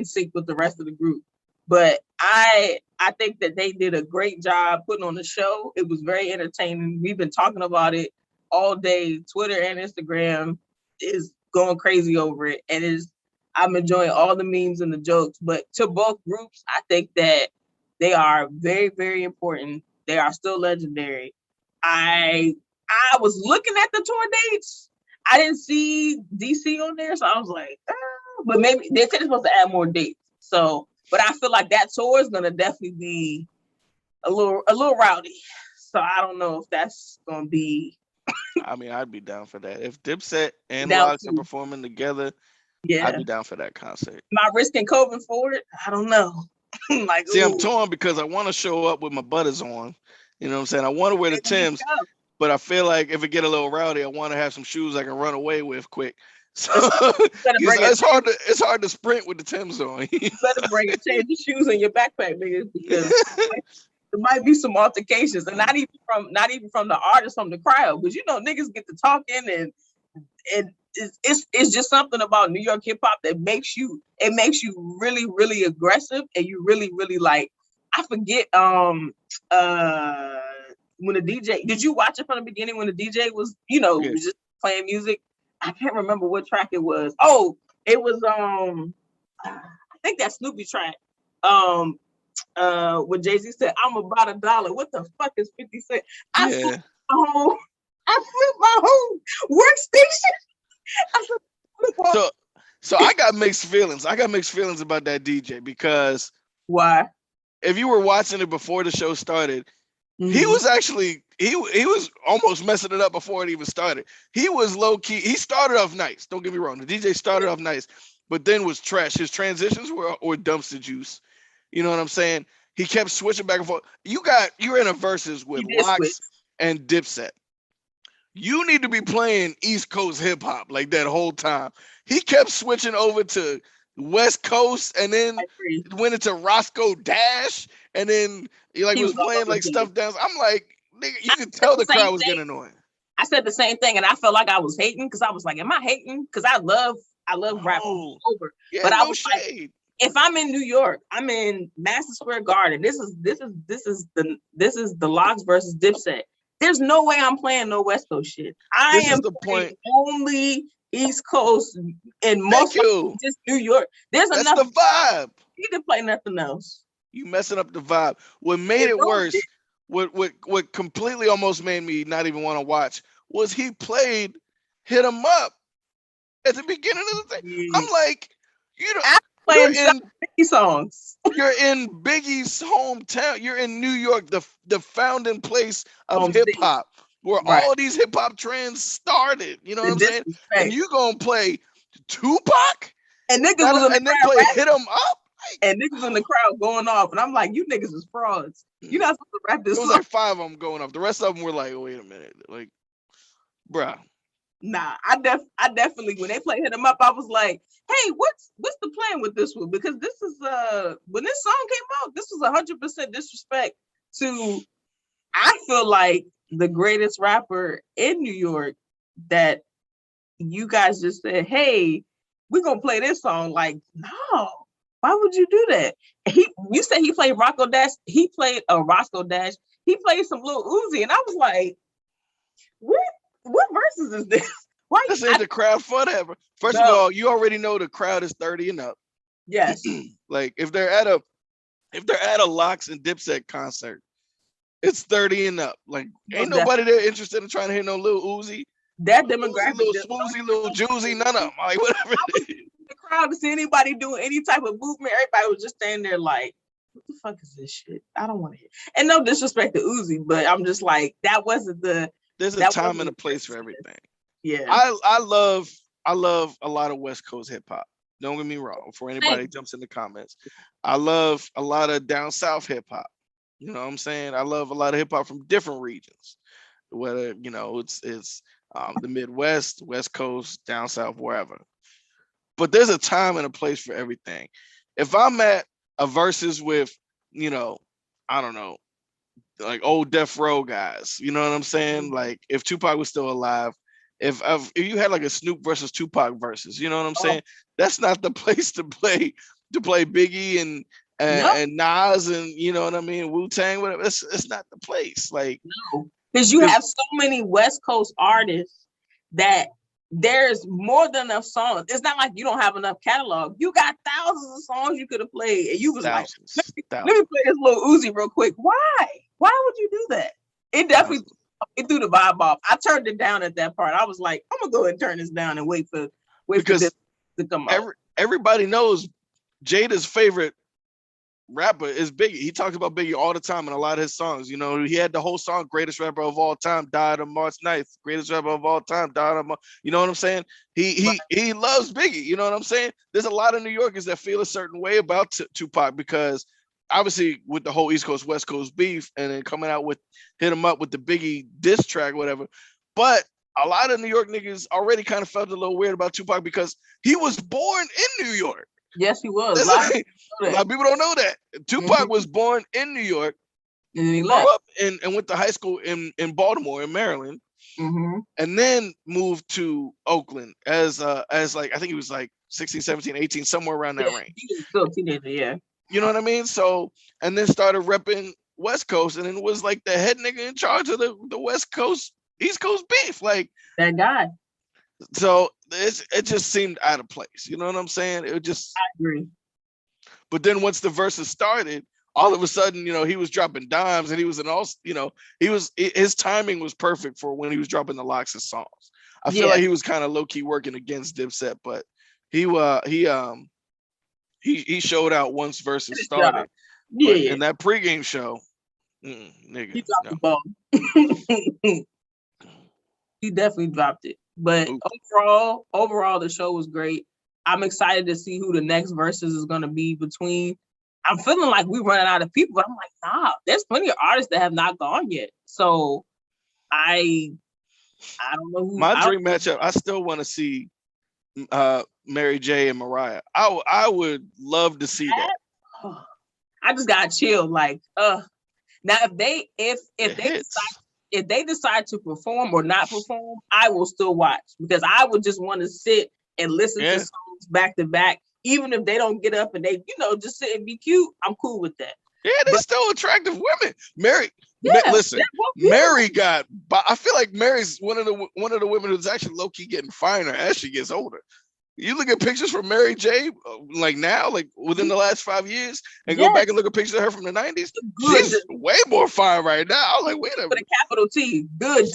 sync with the rest of the group. But I think that they did a great job putting on the show. It was very entertaining. We've been talking about it all day. Twitter and Instagram is going crazy over it, and I'm enjoying all the memes and the jokes. But to both groups, I think that they are very, very important. They are still legendary. I was looking at the tour dates. I didn't see DC on there, so I was like, but maybe they said they're supposed to add more dates. So, but I feel like that tour is gonna definitely be a little rowdy. So I don't know if that's gonna be. I mean, I'd be down for that. If Dipset and Locks are performing together, I'd be down for that concert. Am I risking COVID for it? I don't know. See, I'm torn because I want to show up with my butters on. You know what I'm saying? I want to wear the Timbs, but I feel like if it get a little rowdy, I want to have some shoes I can run away with quick. So it's hard to sprint with the Timbs on. You better bring a change of shoes in your backpack, nigga, because there might be some altercations, and not even from the artist, from the crowd. But you know, niggas get to talking, and it's just something about New York hip hop that makes you really, really aggressive, and you really, really like. I forget when the DJ, did you watch it from the beginning when the DJ was, was just playing music? I can't remember what track it was. Oh, it was I think that Snoopy track. When Jay-Z said, "I'm about $1." What the fuck is 50 Cent? I flipped my whole workstation. So I got mixed feelings. I got mixed feelings about that DJ because why? If you were watching it before the show started, he was actually he was almost messing it up before it even started. He was low key. He started off nice. Don't get me wrong. The DJ started off nice, but then was trash. His transitions were dumpster juice. You know what I'm saying? He kept switching back and forth. You're in a versus with Locks and Dipset. You need to be playing East Coast hip hop like that whole time. He kept switching over to West Coast and then went into Roscoe Dash and then he was playing like stuff down. I'm like, nigga, you could tell the crowd was getting annoying. I said the same thing and I felt like I was hating because I was like, am I hating? Because I love rap over. Yeah, but no I was shade. Like, if I'm in New York, I'm in Madison Square Garden. This is the Locks versus Dipset. There's no way I'm playing no West Coast shit. I am the point. Only East Coast and most just New York. That's enough. The vibe. You can play nothing else. You messing up the vibe. What made it worse, what completely almost made me not even want to watch was he played Hit 'Em Up at the beginning of the thing. I'm like, playing Biggie songs. You're in Biggie's hometown. You're in New York, the founding place of hip hop, where all these hip hop trends started. You know what I'm saying? And you gonna play Tupac and niggas was in the crowd play Hit 'Em Up, and niggas in the crowd going off, and I'm like, you niggas is frauds. You're not supposed to rap this. It was like 5 of them going off. The rest of them were like, wait a minute, like, bruh. Nah, I definitely when they play Hit 'Em Up, I was like, hey, what's the plan with this one? Because this is when this song came out, this was 100% disrespect to, I feel like, the greatest rapper in New York that you guys just said, hey, we're gonna play this song. Like, no, why would you do that? You said he played Roscoe Dash, he played Roscoe Dash, he played some Lil Uzi, and I was like, what verses is this? Why this ain't the crowd forever. First of all, you already know the crowd is 30 and up. Yes. Like if they're at a Locks and Dipset concert, it's 30 and up. Like ain't nobody there interested in trying to hit no Lil Uzi. That demographic, Lil Swoozy, Lil Juicy, none of them. Like whatever. The crowd to see anybody doing any type of movement, everybody was just standing there like, what the fuck is this shit? I don't want to hear. And no disrespect to Uzi, but I'm just like, that wasn't the there's a That time and wasn't a place for everything. Yeah. I love a lot of West Coast hip hop. Don't get me wrong. Before anybody jumps in the comments, I love a lot of down south hip hop. You know what I'm saying? I love a lot of hip hop from different regions. Whether it's the Midwest, West Coast, down south, wherever. But there's a time and a place for everything. If I'm at a versus with, I don't know, like old Death Row guys, you know what I'm saying? Like if Tupac was still alive, if you had like a Snoop versus Tupac versus, you know what I'm saying? That's not the place to play Biggie and Nas and you know what I mean, Wu-Tang, whatever. It's not the place. Like no, because you have so many West Coast artists that there's more than enough songs. It's not like you don't have enough catalog. You got thousands of songs you could have played, and you was thousands, like, let me play this little Uzi real quick. Why? Why would you do that? It definitely threw the vibe off. I turned it down at that part. I was like, I'm gonna go ahead and turn this down and wait for this to come out. Everybody knows Jada's favorite rapper is Biggie. He talks about Biggie all the time in a lot of his songs. You know, he had the whole song, greatest rapper of all time, died on March 9th. Greatest rapper of all time, died on March. You know what I'm saying? He loves Biggie. You know what I'm saying? There's a lot of New Yorkers that feel a certain way about Tupac because obviously with the whole East Coast, West Coast beef and then coming out with hit him up with the Biggie diss track, whatever. But a lot of New York niggas already kind of felt a little weird about Tupac because he was born in New York. Yes, he was. A lot of people don't know that. Tupac was born in New York, and he grew up and went to high school in Baltimore, in Maryland, and then moved to Oakland as like, I think he was like 16, 17, 18, somewhere around that range. He was still a teenager, yeah. You know what I mean? So, and then started repping West Coast, and then was like the head nigga in charge of the West Coast, East Coast beef. Like that guy. So it just seemed out of place. You know what I'm saying? It just. I agree. But then once the verses started, all of a sudden, he was dropping dimes, and he was his timing was perfect for when he was dropping the Lox's songs. I feel like he was kind of low key working against Dipset, but he showed out once verses started. Yeah, in that pregame show, nigga, he dropped the ball. He definitely dropped it. But overall, the show was great. I'm excited to see who the next verses is going to be between. I'm feeling like we're running out of people, but I'm like, nah, there's plenty of artists that have not gone yet. So I don't know who. My dream matchup, I still want to see Mary J and Mariah. I would love to see that. I just got chilled. Like, now if they decide to perform or not perform, I will still watch because I would just want to sit and listen to songs back to back, even if they don't get up and they, just sit and be cute. I'm cool with that. Yeah, they're still attractive women. Mary, listen, Mary I feel like Mary's one of the women who's actually low key getting finer as she gets older. You look at pictures from Mary J, like now, like within the last 5 years, and go back and look at pictures of her from the 90s. She's way more fine right now. I was like, wait a minute. With a capital T, good.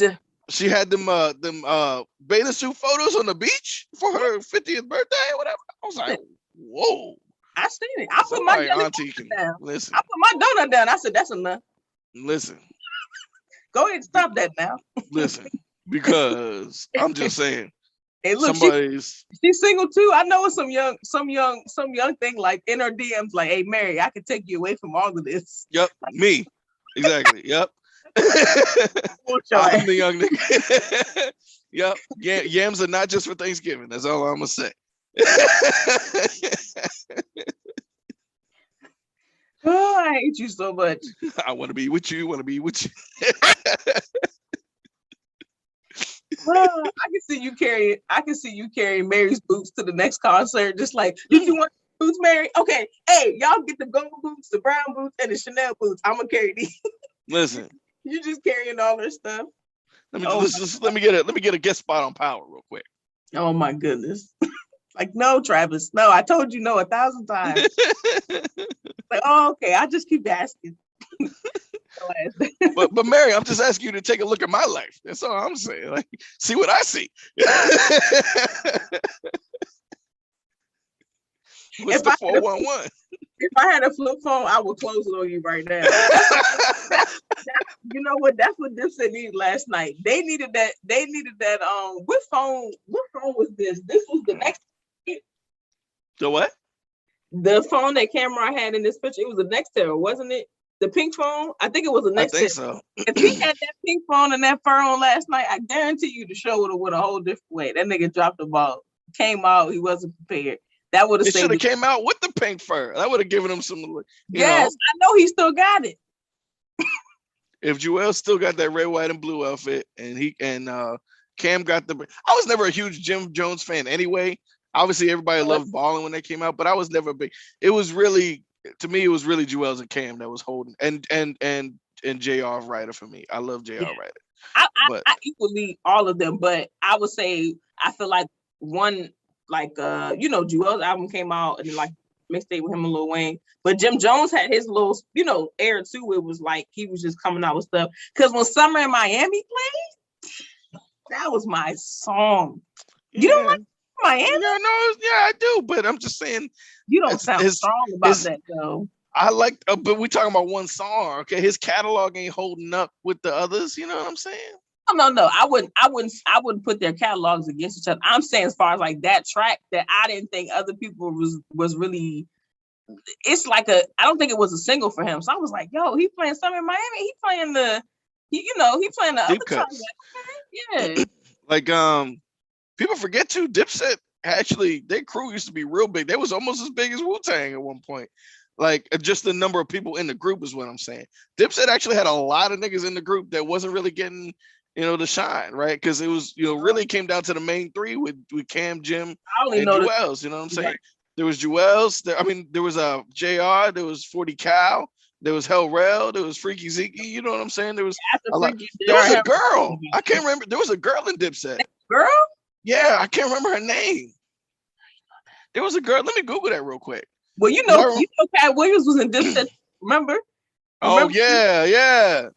She had them bathing suit photos on the beach for her 50th birthday or whatever. I was like, whoa. I seen it. I put my donut down. Listen. I put my donut down. I said, that's enough. Listen. Go ahead and stop that now. Listen, because I'm just saying. Hey, look, she's single too. I know it's some young thing like in her DMs, like, hey, Mary, I can take you away from all of this. Yep, me. Exactly. Yep. I'm the young nigga. Yep. Yams are not just for Thanksgiving. That's all I'm gonna say. Oh, I hate you so much. I want to be with you. Want to be with you. I can see you carrying Mary's boots to the next concert. Just like, did you want boots, Mary? Okay, hey, y'all get the gold boots, the brown boots, and the Chanel boots. I'm gonna carry these. Listen, you just carrying all their stuff. Let me get a guest spot on Power real quick. Oh my goodness! Like, no, Travis, no. I told you no 1,000 times. Like, oh, okay. I just keep asking. but Mary, I'm just asking you to take a look at my life. That's all I'm saying. Like, see what I see. What's the 411? if I had a flip phone, I would close it on you right now. You know what? That's what Dipset needed last night. They needed that. They needed that. What phone? What phone was this? This was the next. The what? The phone that Cameron had in this picture. It was the Nextel, wasn't it? The pink phone. I think it was the I Nextel. think so. If he had that pink phone and that fur on last night, I guarantee you the show would have went a whole different way. That nigga dropped the ball. Came out. He wasn't prepared. That would have It should saved. have came out with the pink fur. That would have given him some. Yes, I know he still got it. If Joel still got that red, white, and blue outfit, and Cam got the. I was never a huge Jim Jones fan anyway. Obviously, everybody loved balling when they came out, but I was never big. It was really, to me, it was really Joel's and Cam that was holding, and J.R. Ryder for me. I love J.R. Ryder. I equally all of them, but I would say I feel like one, like Joel's album came out and like mixtape with him and Lil Wayne, but Jim Jones had his little air too. It was like he was just coming out with stuff. Because when Summer in Miami played, that was my song. You don't like Miami? I do, but I'm just saying you don't sound strong about that though. I like, but we talking about one song, okay? His catalog ain't holding up with the others. You know what I'm saying? No. I wouldn't put their catalogs against each other. I'm saying as far as like that track that I didn't think other people was really. It's like I don't think it was a single for him. So I was like, yo, he playing Summer in Miami. He playing the other track. Yeah. Like people forget too. Dipset actually, their crew used to be real big. They was almost as big as Wu-Tang at one point. Like just the number of people in the group is what I'm saying. Dipset actually had a lot of niggas in the group that wasn't really getting the shine, right? Because it was really came down to the main three with Cam, Jim, and Jewels. You know what I'm saying? Right. There was Jewels. There was JR. There was 40 Cal. There was Hell Rel. There was Freaky Zeke. You know what I'm saying? There was a lot. There was a girl. I can't remember. There was a girl in Dipset. Girl? Yeah, I can't remember her name. There was a girl. Let me Google that real quick. Well, Pat Williams was in Dipset. Remember? Oh yeah.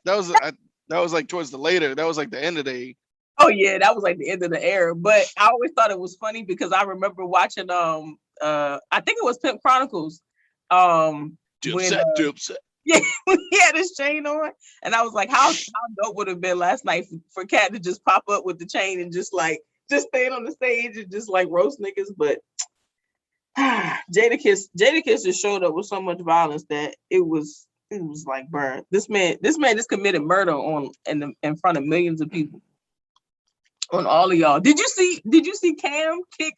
That was like towards the later. That was like the end of the. Oh yeah, that was like the end of the era. But I always thought it was funny because I remember watching I think it was Pimp Chronicles. Dipset. Yeah, he had his chain on, and I was like, how dope would have been last night for Cat to just pop up with the chain and just stand on the stage and just like roast niggas. But Jadakiss just showed up with so much violence that it was like, bruh, this man just committed murder in front of millions of people. On all of y'all. Did you see Cam kick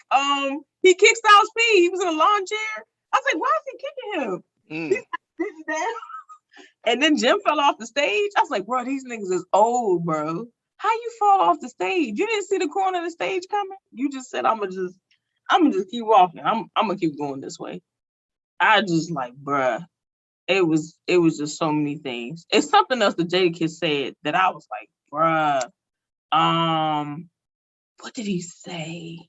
he kicked Styles P? He was in a lawn chair. I was like, why is he kicking him? He's sitting down. And then Jim fell off the stage. I was like, bro, these niggas is old, bro. How you fall off the stage? You didn't see the corner of the stage coming? You just said I'm gonna just keep walking. I'm gonna keep going this way. I just like, bruh. It was just so many things. It's something else that Jadakiss said that I was like, bruh. What did he say?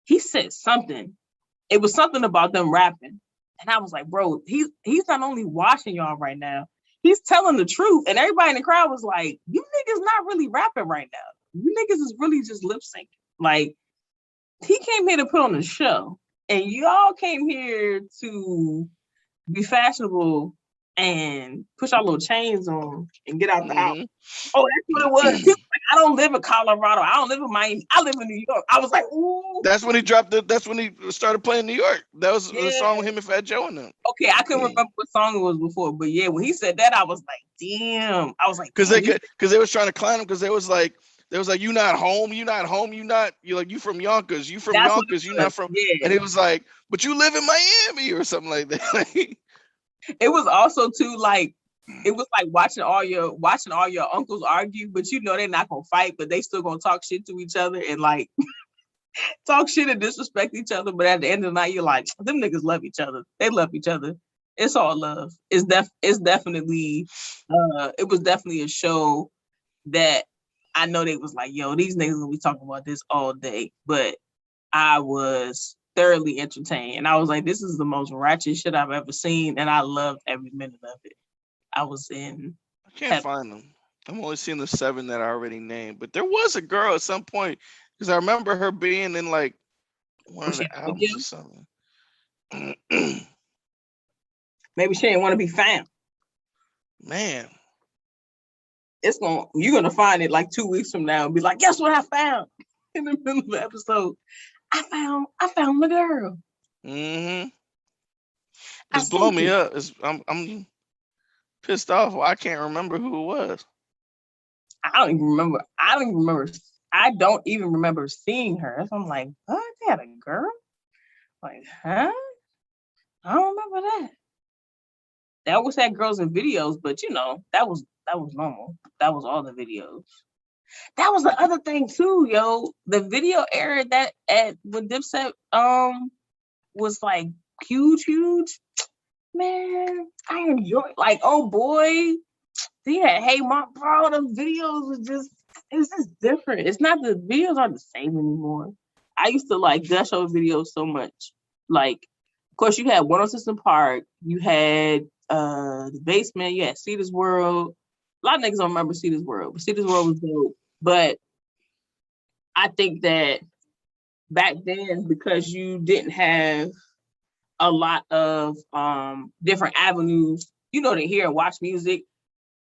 He said something. It was something about them rapping. And I was like, bro, he's not only watching y'all right now, he's telling the truth. And everybody in the crowd was like, you niggas not really rapping right now. You niggas is really just lip syncing. Like, he came here to put on a show. And y'all came here to be fashionable and push our little chains on and get out the house. Oh, that's what it was. He was like, I don't live in Colorado. I don't live in Miami. I live in New York. I was like, ooh. That's when he started playing New York. That was the song with him and Fat Joe in them. Okay, I couldn't remember what song it was before, but yeah, when he said that, I was like, damn. I was like, because they was trying to clown him because they was like, you not home, you from Yonkers, you not from, and he was like, but you live in Miami or something like that. It was also too like, it was like watching all your uncles argue, but they're not gonna fight, but they still gonna talk shit to each other and like talk shit and disrespect each other. But at the end of the night, you're like, them niggas love each other. They love each other. It's all love. It's definitely it was definitely a show that I know they was like, yo, these niggas gonna be talking about this all day. But I was thoroughly entertained. And I was like, this is the most ratchet shit I've ever seen. And I loved every minute of it. I was in. I can't find them. I'm only seeing the 7 that I already named. But there was a girl at some point, because I remember her being in like One Was of she the with you? albums or something. Maybe she didn't want to be found. Man. You're gonna find it like 2 weeks from now and be like, guess what I found in the middle of the episode? I found the girl. Mm-hmm. I It's blowing sent me it. up. I'm pissed off. Well, I can't remember who it was. I don't even remember. I don't even remember seeing her. So I'm like, what? They had a girl? Like, huh? I don't remember that. They always had girls in videos, but that was normal. That was all the videos. That was the other thing too, yo. The video era that when Dipset was like huge. Man, I enjoy like, oh boy. He had Hey Mom, bro. The videos was it's just different. It's not, the videos aren't the same anymore. I used to like gush over videos so much. Like, of course, you had 106 Park, you had the Basement, you had Cedar's World. A lot of niggas don't remember Cedar's World, but Cedar's World was dope. But I think that back then, because you didn't have a lot of different avenues, to hear and watch music,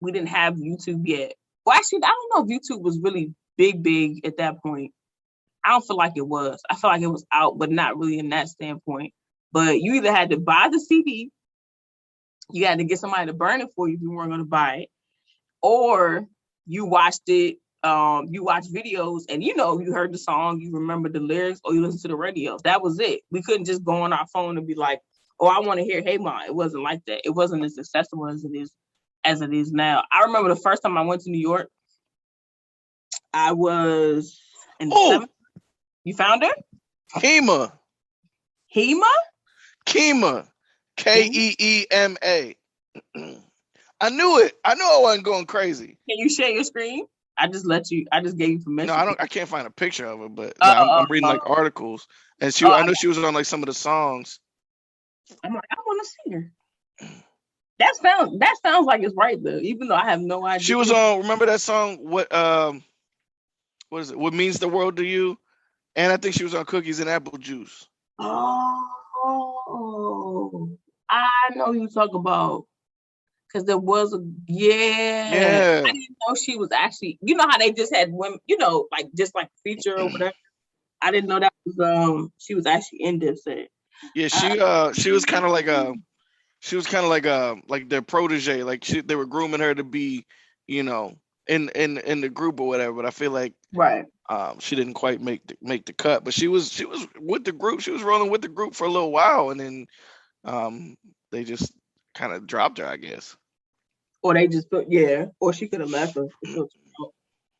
we didn't have YouTube yet. Well, actually, I don't know if YouTube was really big at that point. I don't feel like it was. I feel like it was out, but not really in that standpoint. But you either had to buy the CD, you had to get somebody to burn it for you if you weren't going to buy it, or you watched it. You watched videos, and you heard the song, you remember the lyrics, or you listened to the radio. That was it. We couldn't just go on our phone and be like, "Oh, I want to hear Hey Ma." It wasn't like that. It wasn't as accessible as it is now. I remember the first time I went to New York. I was in the seventh. You found her? Kima. Hema? Keema. Keema. I knew it. I knew I wasn't going crazy. Can you share your screen? I just gave you permission. No, I can't find a picture of her, but I'm reading like articles, and I know she was on like some of the songs. I'm like, I want to see her. That sounds like it's right though, even though I have no idea. She was on. Remember that song? What is it? What Means the World to You? And I think she was on Cookies and Apple Juice. Oh, I know you talk about, because there was I didn't know she was actually. You know how they just had women, like just like feature or whatever. I didn't know that was she was actually in Dipset. Yeah, she was kind of like like their protege. Like they were grooming her to be, in the group or whatever. But I feel like she didn't quite make the cut. But she was with the group. She was rolling with the group for a little while, and then they just kind of dropped her, I guess. Or they just put, or she could have left her.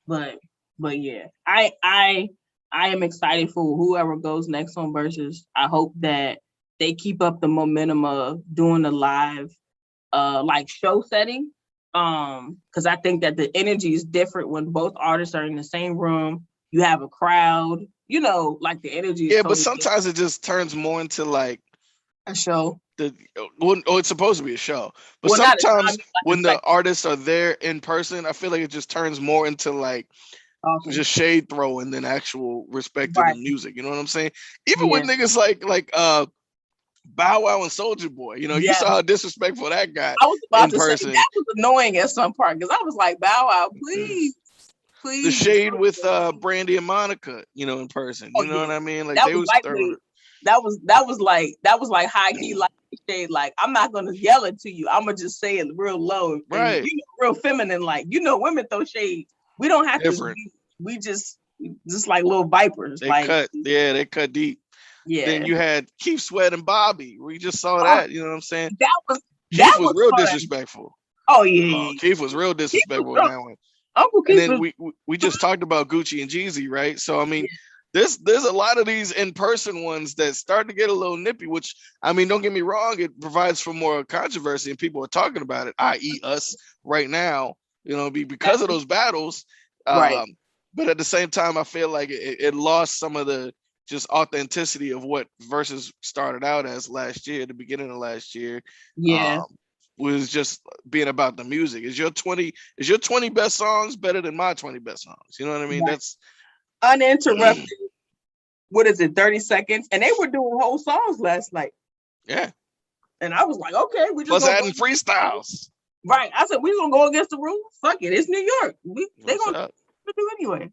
But yeah, I am excited for whoever goes next on Versus. I hope that they keep up the momentum of doing the live like show setting. Because I think that the energy is different when both artists are in the same room. You have a crowd, like the energy is totally but sometimes different. It just turns more into like a show. It's supposed to be a show, but sometimes when the artists are there in person, I feel like it just turns more into like just shade throwing than actual respect to the music. You know what I'm saying? Even with niggas like Bow Wow and Soulja Boy, you saw how disrespectful that got. I was about to say that was annoying at some part because I was like, Bow Wow, please. The shade with Brandy and Monica, in person. You know what I mean? Like they was throwing. That was like high key like shade. Like, I'm not gonna yell it to you. I'm gonna just say it real low, right? And, real feminine. Like, women throw shade. We don't have different. To. We just like little vipers. They cut deep. Yeah. Then you had Keith Sweat and Bobby. We just saw that. You know what I'm saying? Keith was real disrespectful. Oh yeah. Keith was real disrespectful in that one. Uncle Keith. And then we just talked about Gucci and Jeezy, right? So I mean. There's a lot of these in-person ones that start to get a little nippy, which, I mean, don't get me wrong, it provides for more controversy and people are talking about it, i.e. us right now, because of those battles. Right. But at the same time, I feel like it lost some of the just authenticity of what Versus started out as last year, the beginning of last year. Yeah. Was just being about the music. Is your 20 best songs better than my 20 best songs? You know what I mean? Right. That's uninterrupted what is it, 30 seconds? And they were doing whole songs last night. Yeah. And I was like, okay, we just Plus adding freestyles. Right. I said, we're gonna go against the rules. Fuck it. It's New York. They're gonna do anyway.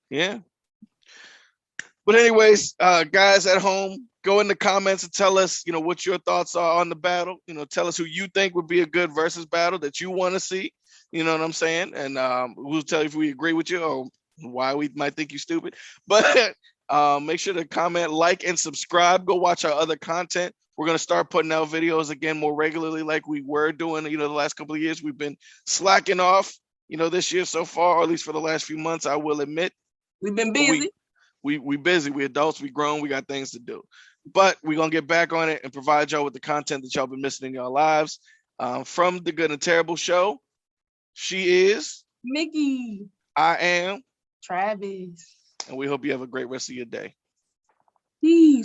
Yeah. But anyways, guys at home, go in the comments and tell us, what your thoughts are on the battle. Tell us who you think would be a good versus battle that you want to see. You know what I'm saying? And we'll tell you if we agree with you or why we might think you stupid. But make sure to comment, like, and subscribe. Go watch our other content. We're going to start putting out videos again more regularly like we were doing, the last couple of years. We've been slacking off, this year so far, or at least for the last few months, I will admit. We've been busy. We busy. We adults. We grown. We got things to do. But we're going to get back on it and provide y'all with the content that y'all been missing in your lives. From the Good and Terrible Show, she is Mickey. I am Travis. And we hope you have a great rest of your day. Peace.